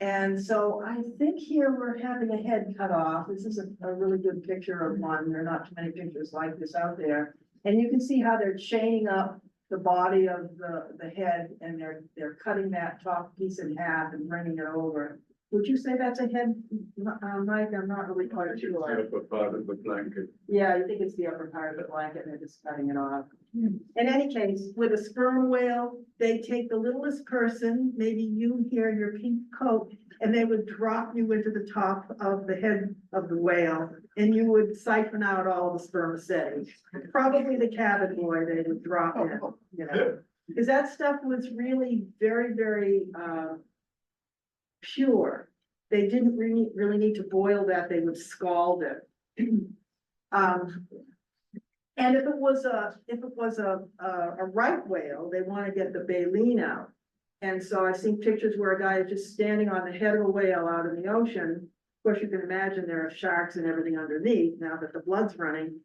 And so I think here we're having a head cut off. This is a really good picture of one. There are not too many pictures like this out there. And you can see how they're chaining up the body of the head, and they're cutting that top piece in half and bringing it over. Would you say that's a head, Mike? I'm not really quite It's sure. the upper part of the blanket. Yeah, I think it's the upper part of the blanket, and they're just cutting it off. In any case, with a sperm whale, they take the littlest person, maybe you here in your pink coat, and they would drop you into the top of the head of the whale, and you would siphon out all the spermaceti. Probably the cabin boy they would drop in, you know, because that stuff was really very, very, pure. They didn't really need to boil that, they would scald it. And if it was a right whale, they want to get the baleen out. And so I've seen pictures where a guy is just standing on the head of a whale out in the ocean. Of course, you can imagine there are sharks and everything underneath now that the blood's running.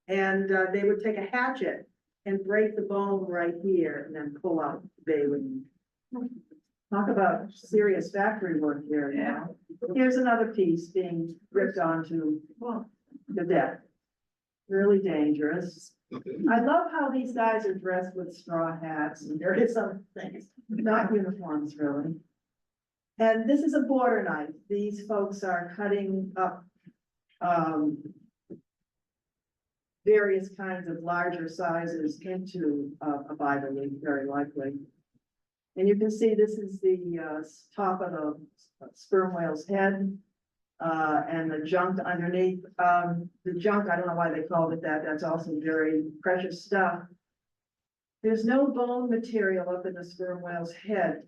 And they would take a hatchet and break the bone right here and then pull out the baleen. Talk about serious factory work here now. Here's another piece being ripped onto the deck. Really dangerous. I love how these guys are dressed with straw hats and various other things, not uniforms really. And this is a border knife. These folks are cutting up various kinds of larger sizes into a Bible leaf, very likely. And you can see this is the top of the sperm whale's head. And the junk underneath, the junk, I don't know why they called it that, that's also very precious stuff. There's no bone material up in the sperm whale's head.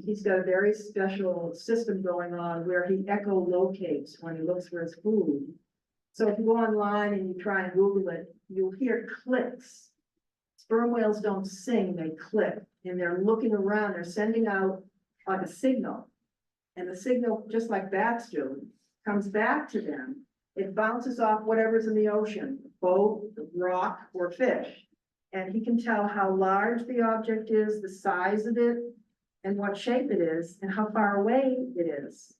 He's got a very special system going on where he echolocates when he looks for his food. So if you go online and you try and Google it, you'll hear clicks. Sperm whales don't sing, they click, and they're looking around, they're sending out like a signal. And the signal, just like bats do, comes back to them. It bounces off whatever's in the ocean, boat, rock, or fish. And he can tell how large the object is, the size of it, and what shape it is, and how far away it is.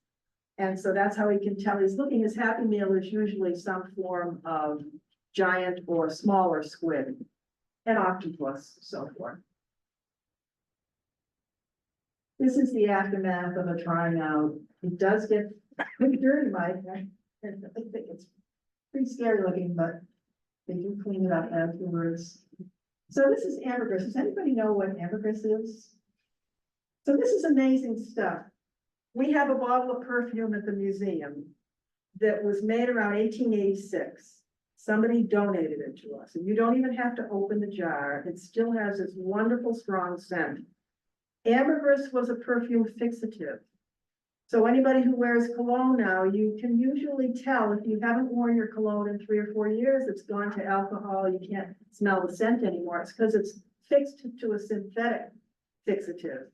And so that's how he can tell he's looking. His happy meal is usually some form of giant or smaller squid, an octopus, so forth. This is the aftermath of a trying out. It does get pretty dirty, Mike. I think it's pretty scary looking, but they do clean it up afterwards. So this is ambergris. Does anybody know what ambergris is? So this is amazing stuff. We have a bottle of perfume at the museum that was made around 1886. Somebody donated it to us, and you don't even have to open the jar. It still has this wonderful, strong scent. Ambergris was a perfume fixative. So anybody who wears cologne now, you can usually tell if you haven't worn your cologne in 3 or 4 years, it's gone to alcohol, you can't smell the scent anymore. It's because it's fixed to a synthetic fixative.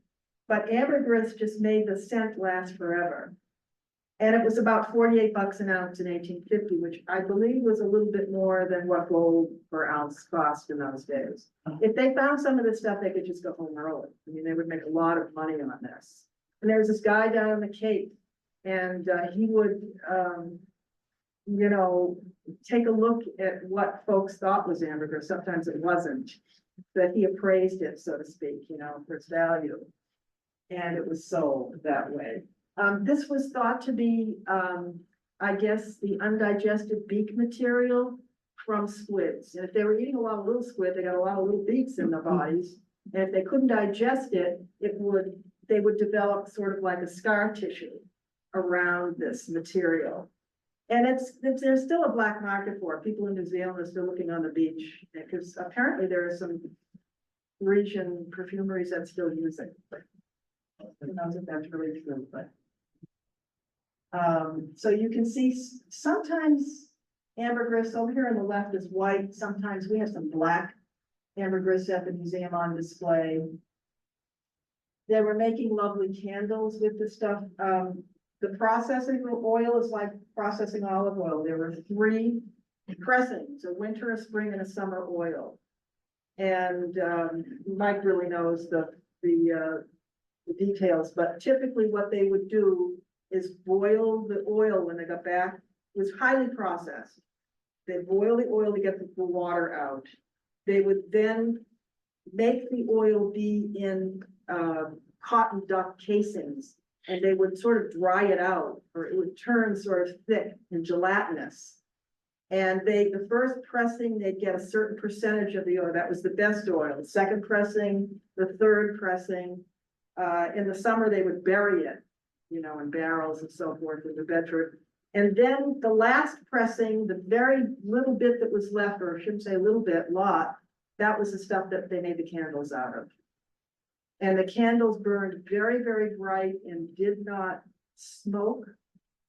But ambergris just made the scent last forever. And it was about 48 bucks an ounce in 1850, which I believe was a little bit more than what gold per ounce cost in those days. If they found some of this stuff, they could just go home early. I mean, they would make a lot of money on this. And there was this guy down in the Cape, and he would, you know, take a look at what folks thought was ambergris. Sometimes it wasn't, but he appraised it, so to speak, you know, for its value. And it was sold that way. This was thought to be, I guess, the undigested beak material from squids. And if they were eating a lot of little squid, they got a lot of little beaks in their bodies. And if they couldn't digest it, they would develop sort of like a scar tissue around this material. And there's still a black market for it. People in New Zealand are still looking on the beach, because apparently there are some Parisian perfumeries that still use it. But who knows if that's really true, but. So you can see sometimes ambergris over here on the left is white. Sometimes we have some black ambergris at the museum on display. They were making lovely candles with the stuff. The processing of oil is like processing olive oil. There were 3 pressings, a winter, a spring, and a summer oil. And Mike really knows the details, but typically what they would do is boil the oil when they got back. It was highly processed. They boil the oil to get the water out. They would then make the oil be in, cotton duck casings. And they would sort of dry it out, or it would turn sort of thick and gelatinous. And the first pressing, they'd get a certain percentage of the oil, that was the best oil. The second pressing, the third pressing, in the summer, they would bury it, in barrels and so forth in the Bedford. And then the last pressing, the very little bit that was left, or I shouldn't say little bit, lot, that was the stuff that they made the candles out of. And the candles burned very, very bright and did not smoke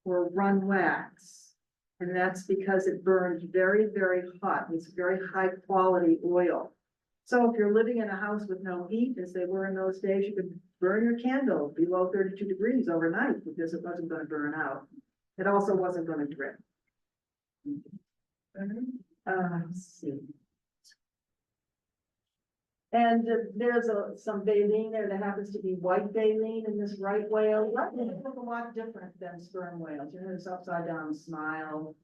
or run wax. And that's because it burned very, very hot. It's very high quality oil. So if you're living in a house with no heat, as they were in those days, you could burn your candle below 32 degrees overnight because it wasn't going to burn out. It also wasn't going to drip. Let's see. And there's some baleen there that happens to be white baleen in this right whale. They look a lot different than sperm whales. This upside down smile,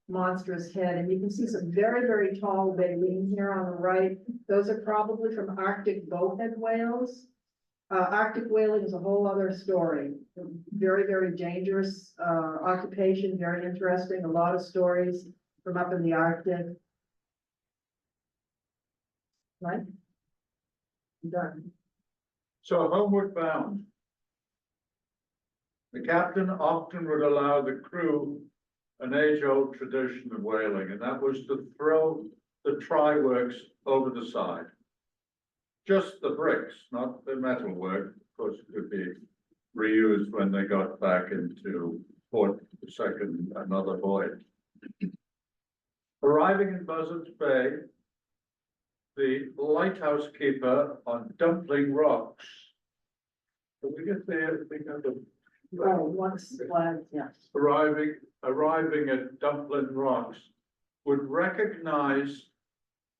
monstrous head, and you can see some very, very tall baleen here on the right. Those are probably from Arctic bowhead whales. Arctic whaling is a whole other story. Very, very dangerous occupation, very interesting. A lot of stories from up in the Arctic. Right? Done. So homeward bound. The captain often would allow the crew an age-old tradition of whaling, and that was to throw the try-works over the side. Just the bricks, not the metal work, of course, it could be reused when they got back into port the second another voyage. Arriving in Buzzards Bay, the lighthouse keeper on Dumpling Rocks. Did we get there? Once flagged, yes. Arriving at Dumpling Rocks would recognize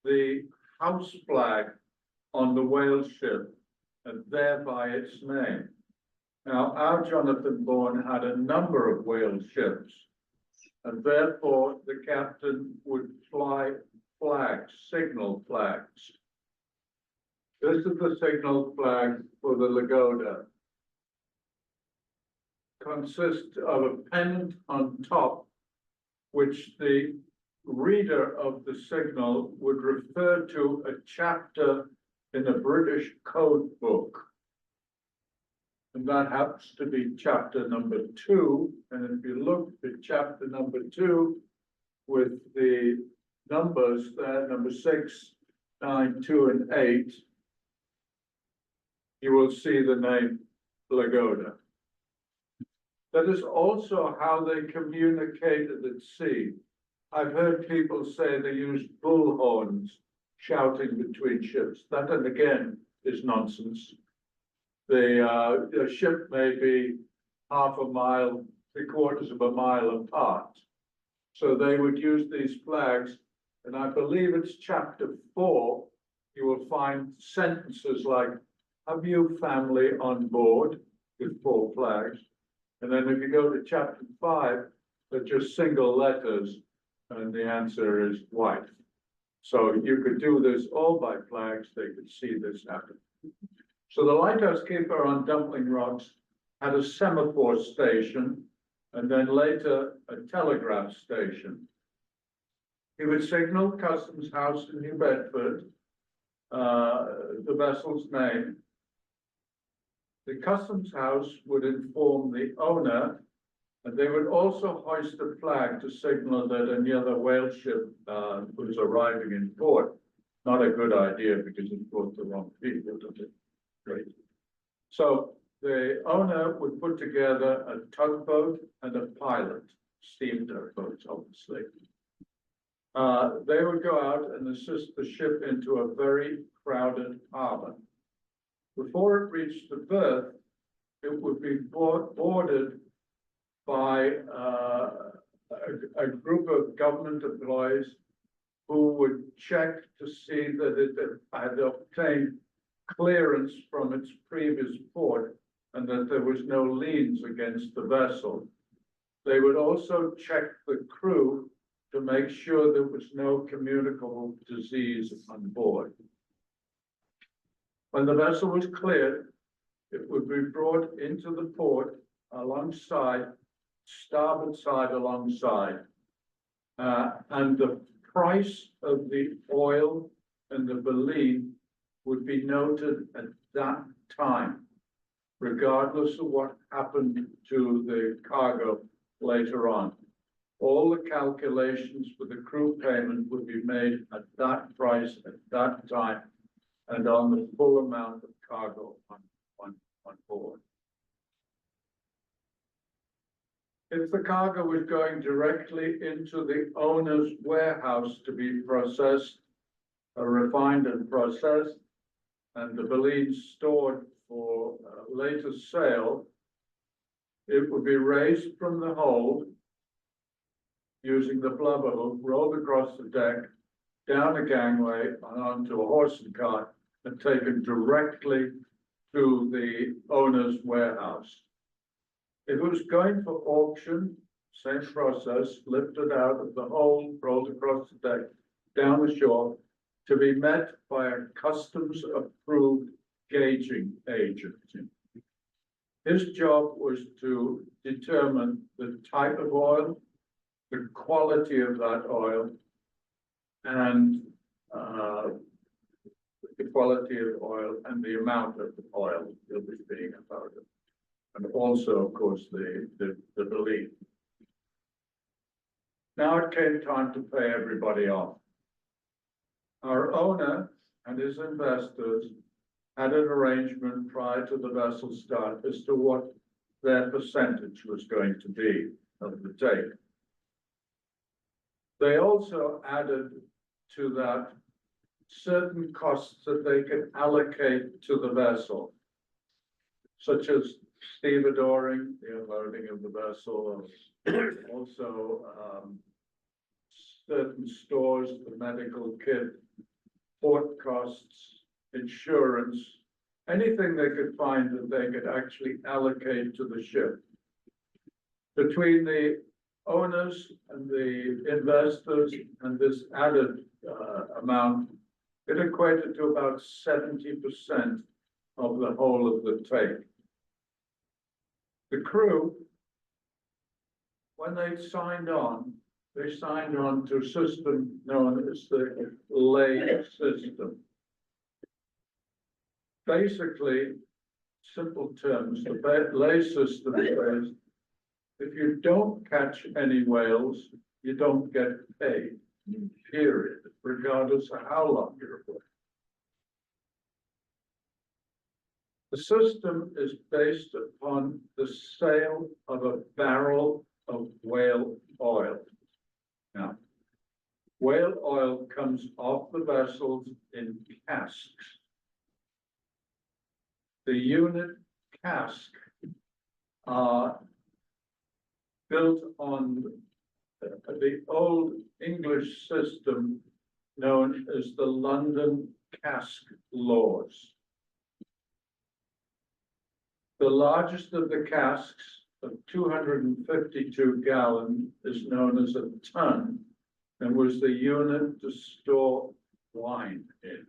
the house flag on the whale ship and thereby its name. Now, our Jonathan Bourne had a number of whale ships, and therefore the captain would fly flags, signal flags. This is the signal flag for the Lagoda. Consists of a pennant on top, which the reader of the signal would refer to a chapter in a British code book. And that happens to be chapter number 2. And if you look at chapter number 2 with the numbers there, number 6, 9, 2, and 8, you will see the name Lagoda. That is also how they communicated at sea. I've heard people say they used bullhorns shouting between ships. That, and again, is nonsense. The ship may be half a mile, 3/4 of a mile apart. So they would use these flags, and I believe it's chapter 4, you will find sentences like, have you family on board, with 4 flags. And then if you go to chapter 5, they're just single letters, and the answer is wife. So you could do this all by flags, they could see this happen. So the lighthouse keeper on Dumpling Rocks had a semaphore station, and then later a telegraph station. He would signal Customs House in New Bedford, the vessel's name. The Customs House would inform the owner, and they would also hoist a flag to signal that any other whale ship was arriving in port. Not a good idea because it brought the wrong people, did it? Great. So the owner would put together a tugboat and a pilot, steam tugboats, obviously. They would go out and assist the ship into a very crowded harbor. Before it reached the berth, it would be boarded by a group of government employees who would check to see that it had obtained clearance from its previous port and that there was no liens against the vessel. They would also check the crew to make sure there was no communicable disease on board. When the vessel was cleared, it would be brought into the port alongside, starboard side alongside. And the price of the oil and the baleen would be noted at that time, regardless of what happened to the cargo later on. All the calculations for the crew payment would be made at that price at that time and on the full amount of cargo on board. If the cargo was going directly into the owner's warehouse to be processed, refined and processed, and the baleen stored for later sale, it would be raised from the hold using the blubber hook, rolled across the deck, down the gangway, and onto a horse and cart, and taken directly to the owner's warehouse. If it was going for auction, same process, lifted out of the hold, rolled across the deck, down the shore, to be met by a customs-approved gauging agent. His job was to determine the type of oil, the quality of that oil, and the quality of oil and the amount of the oil that was being unloaded. And also, of course, the baleen. Now it came time to pay everybody off. Our owner and his investors had an arrangement prior to the vessel start as to what their percentage was going to be of the take. They also added to that certain costs that they could allocate to the vessel, such as stevedoring, the unloading of the vessel, also certain stores, the medical kit, port costs, insurance, anything they could find that they could actually allocate to the ship. Between the owners and the investors and this added amount, it equated to about 70% of the whole of the take. The crew, when they signed on to a system known as the lay system. Basically, simple terms, the lay system says, if you don't catch any whales, you don't get paid, period, regardless of how long you're away. The system is based upon the sale of a barrel of whale oil. Now, whale oil comes off the vessels in casks. The unit cask are built on the old English system known as the London cask laws. The largest of the casks of 252 gallons is known as a ton and was the unit to store wine in.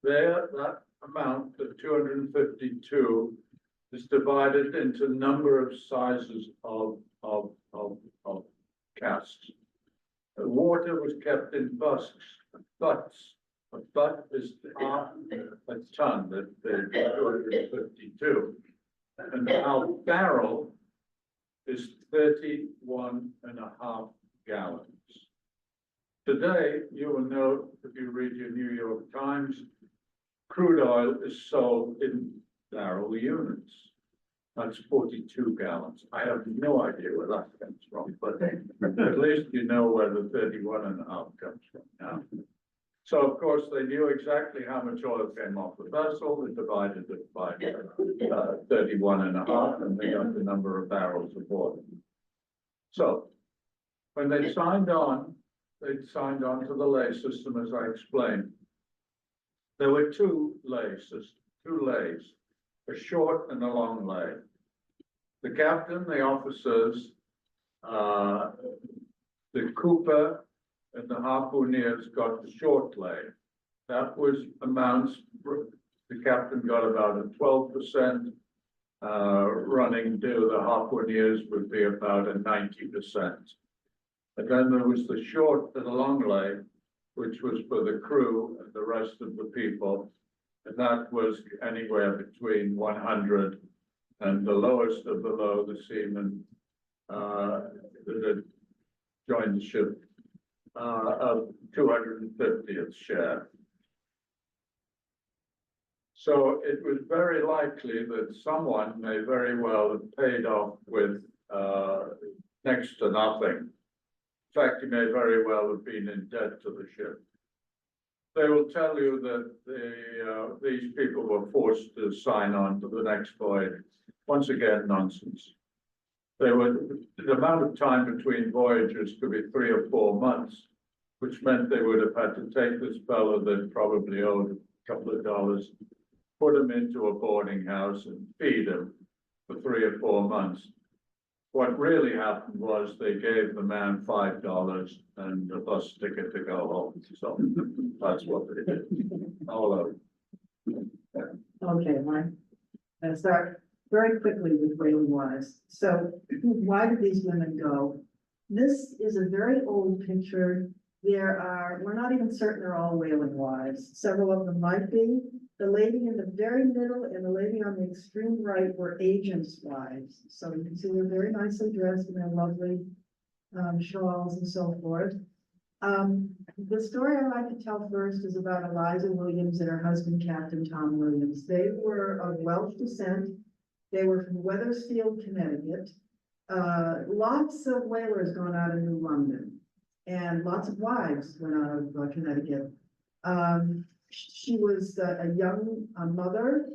There, that amount of 252 is divided into a number of sizes of casks. The water was kept in butts. A butt is half a ton, the 252. And our barrel is 31.5 gallons. Today, you will note, if you read your New York Times, crude oil is sold in barrel units. That's 42 gallons. I have no idea where that comes from, but at least you know where the 31.5 comes from now. So of course, they knew exactly how much oil came off the vessel. They divided it by 31.5, and they got the number of barrels of oil. So when they signed on to the lay system, as I explained. There were two lays, a short and a long lay. The captain, the officers, the cooper, and the harpooneers got the short lay. That was amounts, the captain got about a 12%. Running to the harpooneers would be about a 90%. And then there was the short and long lay, which was for the crew and the rest of the people. And that was anywhere between 100 and the lowest of the low, the seamen that had joined the ship of 250th share. So it was very likely that someone may very well have paid off with next to nothing. In fact, he may very well have been in debt to the ship. They will tell you that these people were forced to sign on to the next voyage. Once again, nonsense. The amount of time between voyages could be 3 or 4 months, which meant they would have had to take this fellow that probably owed a couple of dollars, put him into a boarding house and feed him for 3 or 4 months. What really happened was they gave the man $5 and a bus ticket to go home. So that's what they did. All over. Okay, Mike. Let's start very quickly with whaling wives. So why did these women go? This is a very old picture. We're not even certain they're all whaling wives. Several of them might be. The lady in the very middle and the lady on the extreme right were agents' wives. So you can see they're very nicely dressed in their lovely shawls and so forth. The story I like to tell first is about Eliza Williams and her husband, Captain Tom Williams. They were of Welsh descent. They were from Wethersfield, Connecticut. Lots of whalers gone out of New London, and lots of wives went out of Connecticut. She was a young mother.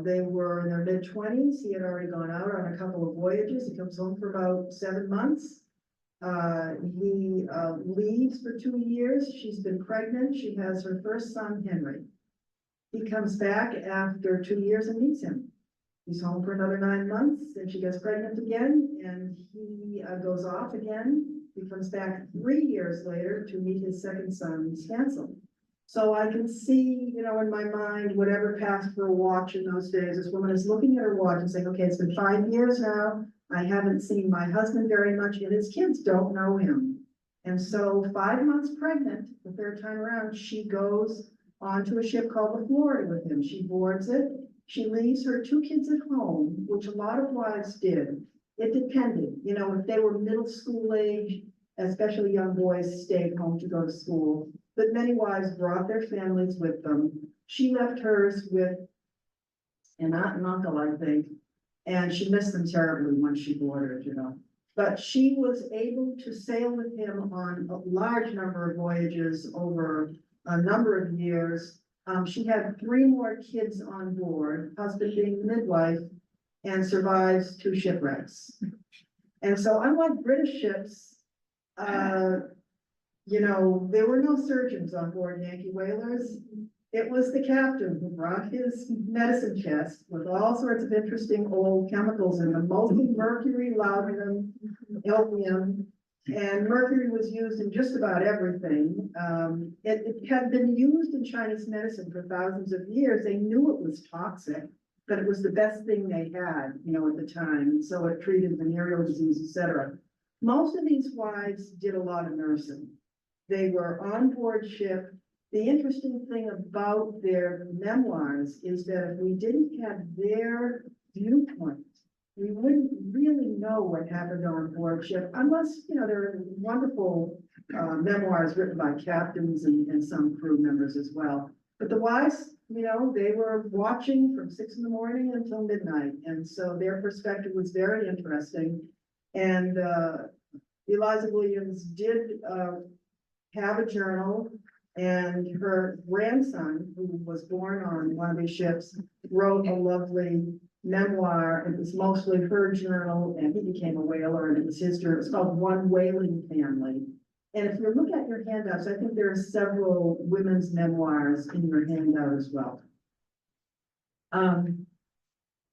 They were in their mid-20s. He had already gone out on a couple of voyages. He comes home for about 7 months. He leaves for 2 years. She's been pregnant. She has her first son, Henry. He comes back after 2 years and meets him. He's home for another 9 months, and she gets pregnant again, and he goes off again. He comes back 3 years later to meet his second son, Stancil. So I can see, you know, in my mind, whatever passed for a watch in those days, this woman is looking at her watch and saying, okay, it's been 5 years now. I haven't seen my husband very much, and his kids don't know him. And so 5 months pregnant, the third time around, she goes onto a ship called the Florida with him. She boards it. She leaves her 2 kids at home, which a lot of wives did. It depended, you know, if they were middle school age, especially young boys stayed home to go to school. But many wives brought their families with them. She left hers with an aunt and uncle, I think, and she missed them terribly when she boarded, you know. But she was able to sail with him on a large number of voyages over a number of years. She had 3 more kids on board, husband being the midwife, and survives 2 shipwrecks. And so unlike British ships, you know, there were no surgeons on board Yankee whalers. It was the captain who brought his medicine chest with all sorts of interesting old chemicals in them, mostly mercury, laudanum, opium, and mercury was used in just about everything. It had been used in Chinese medicine for thousands of years. They knew it was toxic, but it was the best thing they had, you know, at the time. So it treated venereal disease, etc. Most of these wives did a lot of nursing. They were on board ship. The interesting thing about their memoirs is that if we didn't have their viewpoint, we wouldn't really know what happened on board ship unless, you know, there are wonderful memoirs written by captains and some crew members as well. But the wives, you know, they were watching from 6 in the morning until midnight. And so their perspective was very interesting. And Eliza Williams did have a journal, and her grandson, who was born on one of these ships, wrote a lovely memoir. It was mostly her journal, and he became a whaler, and it was his journal. It's called One Whaling Family. And if you look at your handouts, I think there are several women's memoirs in your handout as well.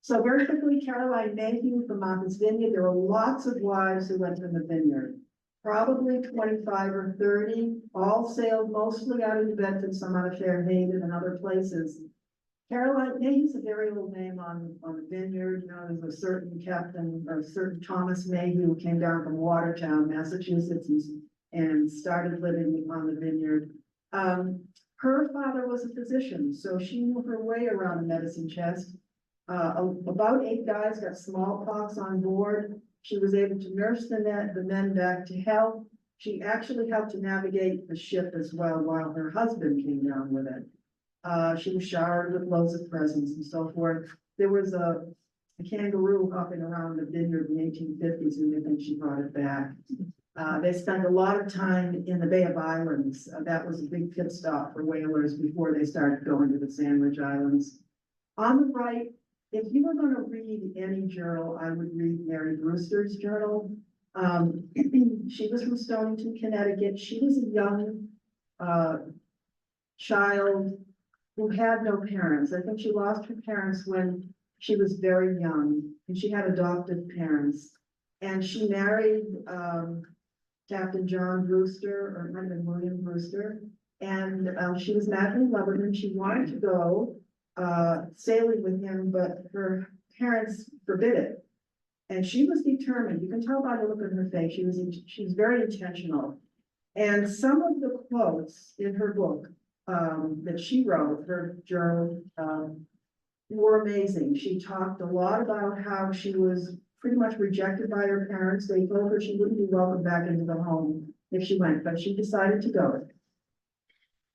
So very quickly, Caroline Mayhew from Martha's Vineyard. There were lots of wives who went to the vineyard. probably 25 or 30, all sailed mostly out of New Bedford, some out of Fairhaven and other places. Caroline, they use a very old name on the vineyard, you know, there's a certain captain, or certain Thomas Mayhew who came down from Watertown, Massachusetts, and started living on the vineyard. Her father was a physician, so she knew her way around the medicine chest. About 8 guys got smallpox on board. She was able to nurse the men back to health. She actually helped to navigate the ship as well while her husband came down with it. She was showered with loads of presents and so forth. There was a kangaroo hopping around the vineyard in the 1850s, and they think she brought it back. They spent a lot of time in the Bay of Islands. That was a big pit stop for whalers before they started going to the Sandwich Islands. On the right, if you were going to read any journal, I would read Mary Brewster's journal. She was from Stonington, Connecticut. She was a young child who had no parents. I think she lost her parents when she was very young, and she had adopted parents. And she married Captain John Brewster, or it might have been William Brewster, and she was madly in love with him. She wanted to go sailing with him, but her parents forbid it. And she was determined. You can tell by the look on her face. She was very intentional. And some of the quotes in her book that she wrote, her journal, were amazing. She talked a lot about how she was pretty much rejected by her parents. They told her she wouldn't be welcome back into the home if she went, but she decided to go.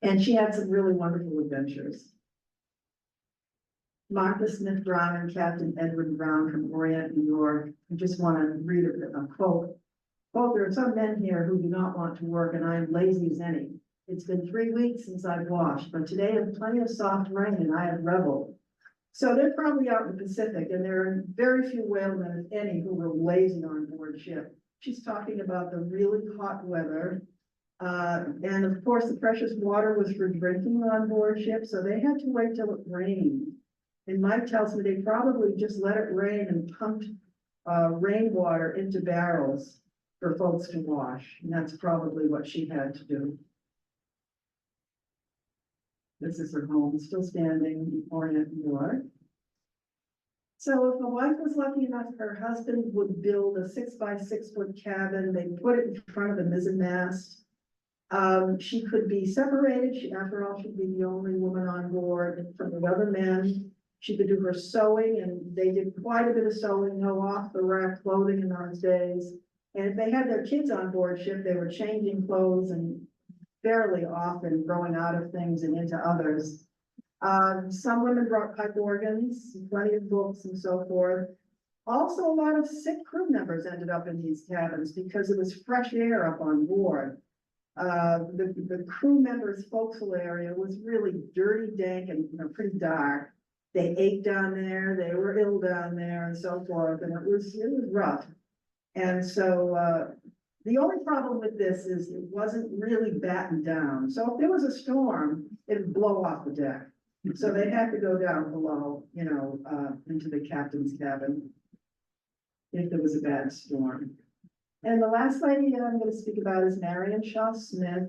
And she had some really wonderful adventures. Martha Smith Brown and Captain Edward Brown from Orient, New York. I just want to read a quote. Quote, there are some men here who do not want to work, and I am lazy as any. It's been 3 weeks since I've washed, but today I have plenty of soft rain and I have reveled. So they're probably out in the Pacific, and there are very few whalemen, if any, who were lazy on board ship. She's talking about the really hot weather. And of course, the precious water was for drinking on board ship, so they had to wait till it rained. And Mike tells me they probably just let it rain and pumped rainwater into barrels for folks to wash. And that's probably what she had to do. This is her home, still standing in Orient, New York. So if a wife was lucky enough, her husband would build a 6 by 6 foot cabin. They put it in front of the mizzen mast. She could be separated. She, after all, she'd be the only woman on board from the other men. She could do her sewing, and they did quite a bit of sewing, no off the rack clothing in those days. And if they had their kids on board ship, they were changing clothes and fairly often growing out of things and into others. Some women brought pipe organs, plenty of books and so forth. Also, a lot of sick crew members ended up in these cabins because it was fresh air up on board. The crew members' forecastle area was really dirty, dank, and pretty dark. They ate down there, they were ill down there, and so forth, and it was rough. And so the only problem with this is it wasn't really battened down. So if there was a storm, it would blow off the deck. So they had to go down below, into the captain's cabin if there was a bad storm. And the last lady that I'm going to speak about is Marion Shaw Smith.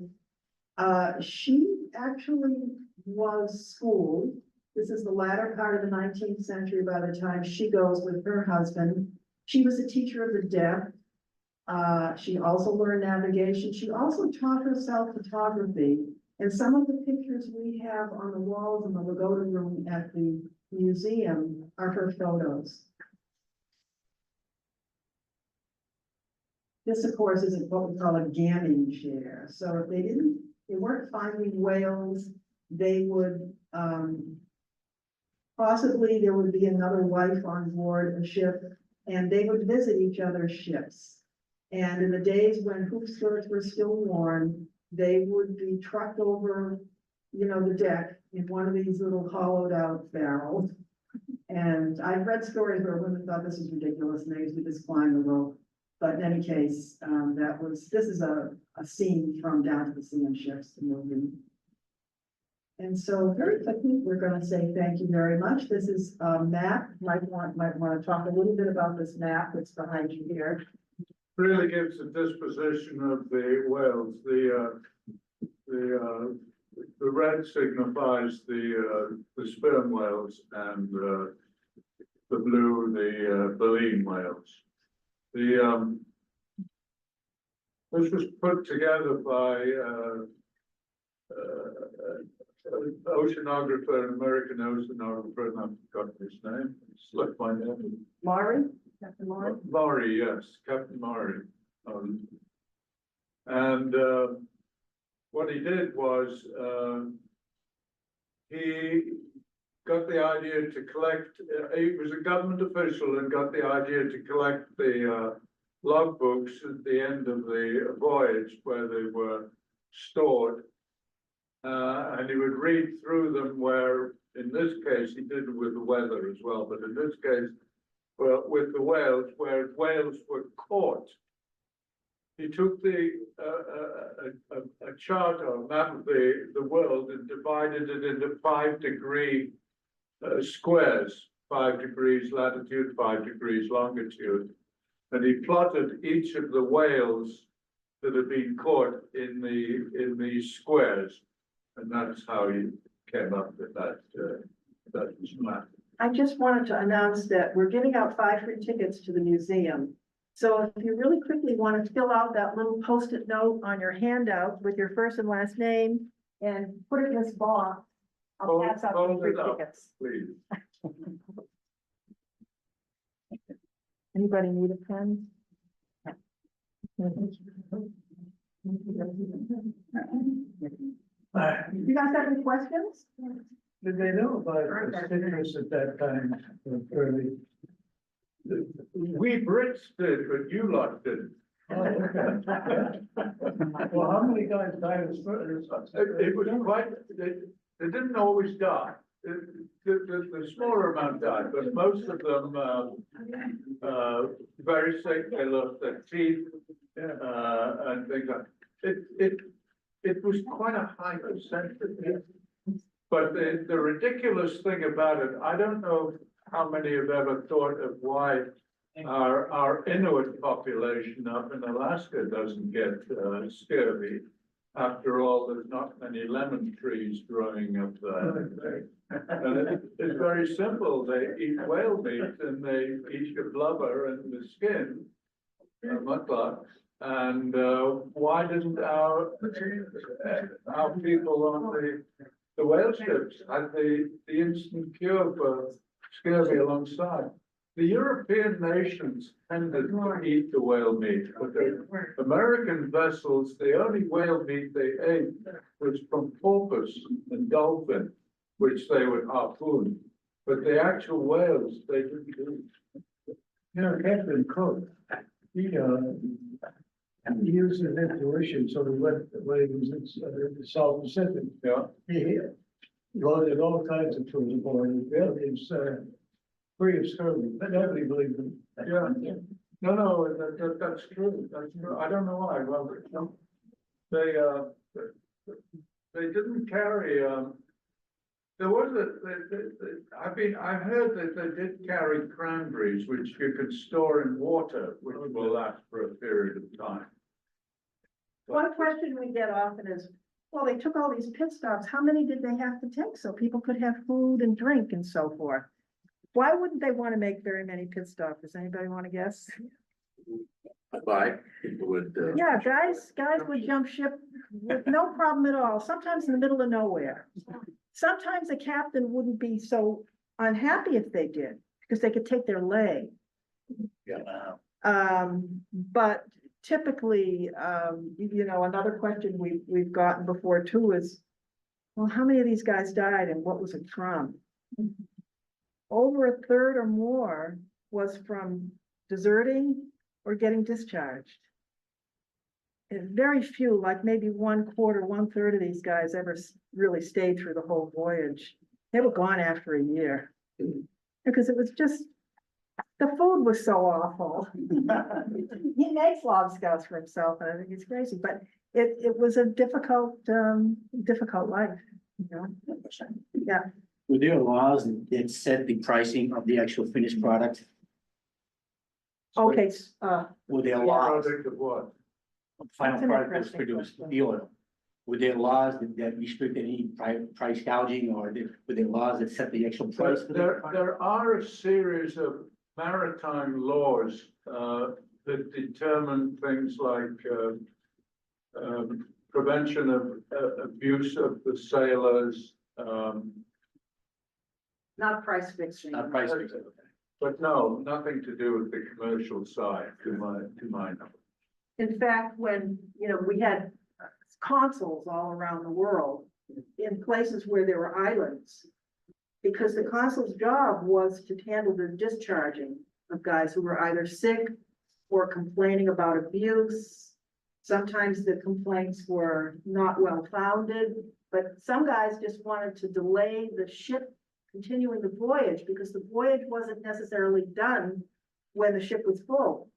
She actually was schooled. This is the latter part of the 19th century by the time she goes with her husband. She was a teacher of the deaf. She also learned navigation. She also taught herself photography. And some of the pictures we have on the walls in the Lagoda room at the museum are her photos. This, of course, is what we call a gamming chair. So if they weren't finding whales, they would, possibly there would be another wife on board a ship, and they would visit each other's ships. And in the days when hoop skirts were still worn, they would be trucked over, the deck in one of these little hollowed out barrels. And I've read stories where women thought this was ridiculous and they used to just climb the rope. But in any case, this is a scene from Down to the Sea and Ships, the movie. And so very quickly, we're going to say thank you very much. This is a map. Might want to talk a little bit about this map that's behind you here. really gives the disposition of the whales. The red signifies the sperm whales, and the blue, the baleen whales. This was put together by oceanographer, American oceanographer, and I've forgotten his name, slipped my name. Maury, Captain Maury? Maury, yes, Captain Maury. And what he did was, he got the idea to collect, he was a government official and got the idea to collect the logbooks at the end of the voyage where they were stored. And he would read through them where, in this case, he did it with the weather as well, but in this case, well, with the whales, where whales were caught. He took a chart or map of the world and divided it into 5-degree squares, 5 degrees latitude, 5 degrees longitude. And he plotted each of the whales that had been caught in these squares. And that's how he came up with that map. I just wanted to announce that we're giving out 5 free tickets to the museum. So if you really quickly want to fill out that little Post-it note on your handout with your first and last name and put it in this box, I'll pass out some free tickets. Please. Anybody need a pen? You guys have any questions? Did they know about the stickers at that time, early? We Brits did, but you lot didn't. Oh, okay. Well, how many guys died of It was quite, they didn't always die. The smaller amount died, but most of them, very sick, they lost their teeth, and things like it was quite a high percentage. But the ridiculous thing about it, I don't know how many have ever thought of why our Inuit population up in Alaska doesn't get scurvy. After all, there's not many lemon trees growing up there. And it's very simple. They eat whale meat and they eat the blubber and the skin, mutlak. And why didn't our people on the whale ships have the instant cure for scurvy alongside? The European nations tended to eat the whale meat, but the American vessels, the only whale meat they ate was from porpoise and dolphin, which they would harpoon. But the actual whales, they didn't eat. You know, Captain Cook, he used his intuition, so he went when he was in the South Pacific. Yeah. He loaded all kinds of food aboard his bill. He's free of scurvy, but nobody believed him. Yeah. No, that's true. That's true. I don't know why. Well, they didn't carry. There was I heard that they did carry cranberries, which you could store in water, which will last for a period of time. One question we get often is, well, they took all these pit stops. How many did they have to take so people could have food and drink and so forth? Why wouldn't they want to make very many pit stops? Does anybody want to guess? People would. Yeah, guys would jump ship with no problem at all, sometimes in the middle of nowhere. Sometimes the captain wouldn't be so unhappy if they did, because they could take their leg. Yeah. But typically, another question we've gotten before too is, well, how many of these guys died and what was it from? Over a third or more was from deserting or getting discharged. And very few, like maybe 1/4, 1/3 of these guys ever really stayed through the whole voyage. They were gone after a year. Because it was just, the food was so awful. He makes lobscouse for himself, and I think it's crazy, but it was a difficult life, you know? Yeah. Were there laws that set the pricing of the actual finished product? Okay, Were there laws, Project of what? final That's an product that was interesting produced, question. the oil? Were there laws that restricted any price gouging, or were there laws that set the actual price? for the product? There are a series of maritime laws, that determine things like, prevention of abuse of the sailors, not price fixing. Not price fixing, okay. but no, nothing to do with the commercial side, to my knowledge. In fact, when, we had consuls all around the world in places where there were islands. Because the consul's job was to handle the discharging of guys who were either sick or complaining about abuse. Sometimes the complaints were not well founded, but some guys just wanted to delay the ship continuing the voyage because the voyage wasn't necessarily done when the ship was full.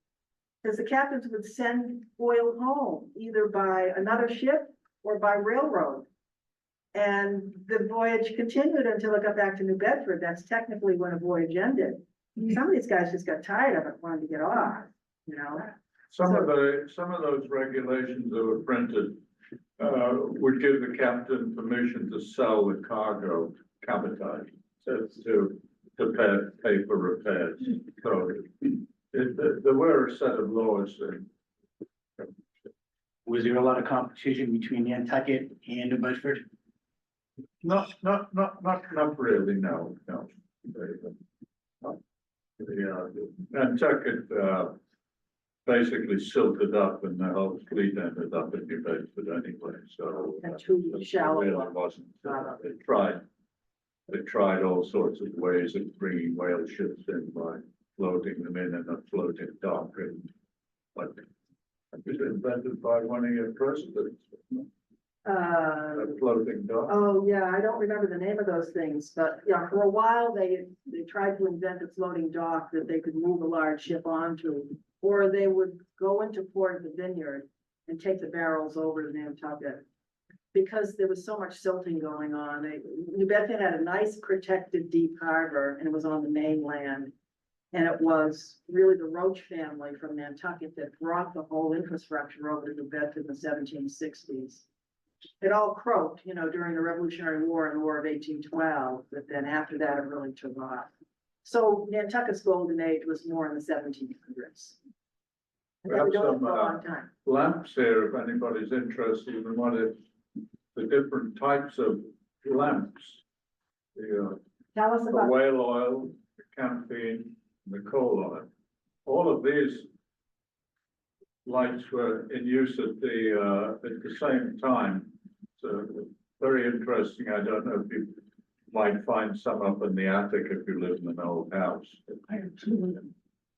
Because the captains would send oil home either by another ship or by railroad. And the voyage continued until it got back to New Bedford. That's technically when a voyage ended. Some of these guys just got tired of it, wanted to get off, Some of those regulations that were printed, would give the captain permission to sell the cargo cabotage, to pay for repairs. So there were a set of laws that. Was there a lot of competition between Nantucket and New Bedford? Not really, no. Nantucket, basically silted up and the whole fleet ended up in New Bedford anyway, so. And too shallow. Really wasn't. They tried all sorts of ways of bringing whale ships in by floating them in a floating dock and like. It was invented by one of your presidents, a floating dock. Oh, yeah, I don't remember the name of those things, but yeah, for a while, they tried to invent a floating dock that they could move a large ship onto. Or they would go into Port of the Vineyard and take the barrels over to Nantucket. Because there was so much silting going on, New Bedford had a nice protected deep harbor and it was on the mainland. And it was really the Roach family from Nantucket that brought the whole infrastructure over to New Bedford in the 1760s. It all croaked, during the Revolutionary War and the War of 1812, but then after that, it really took off. So Nantucket's golden age was more in the 1700s. And they've been doing it for a long time. Lamps here, if anybody's interested in what it, the different types of lamps. Tell us The about, whale oil, the campaign, and the coal oil. All of these lights were in use at the same time. So very interesting. I don't know if you might find some up in the attic if you live in an old house.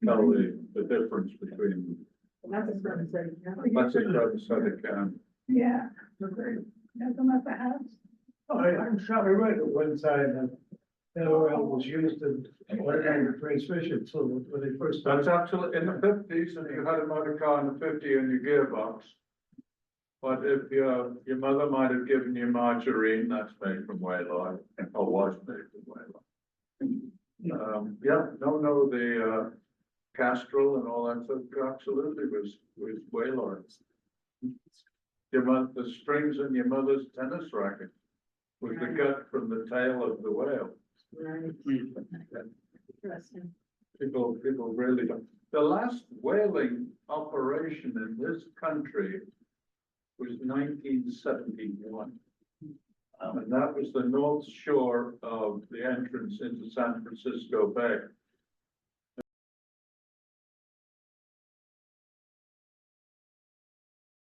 Tell the difference between. that's a certain thing. That's a can. Yeah. That's at the house. I'm sure I read at one time that oil was used in ordinary transmission fluid when they first started. That's absolutely, in the fifties, and you had a motor car in the 50 in your gearbox. But if your mother might have given you margarine, that's made from whale oil, or was made from whale oil. The Castrol and all that stuff absolutely was whale oil. The strings in your mother's tennis racket was the gut from the tail of the whale. Right. And Interesting. people really don't. The last whaling operation in this country was 1971. And that was the north shore of the entrance into San Francisco Bay.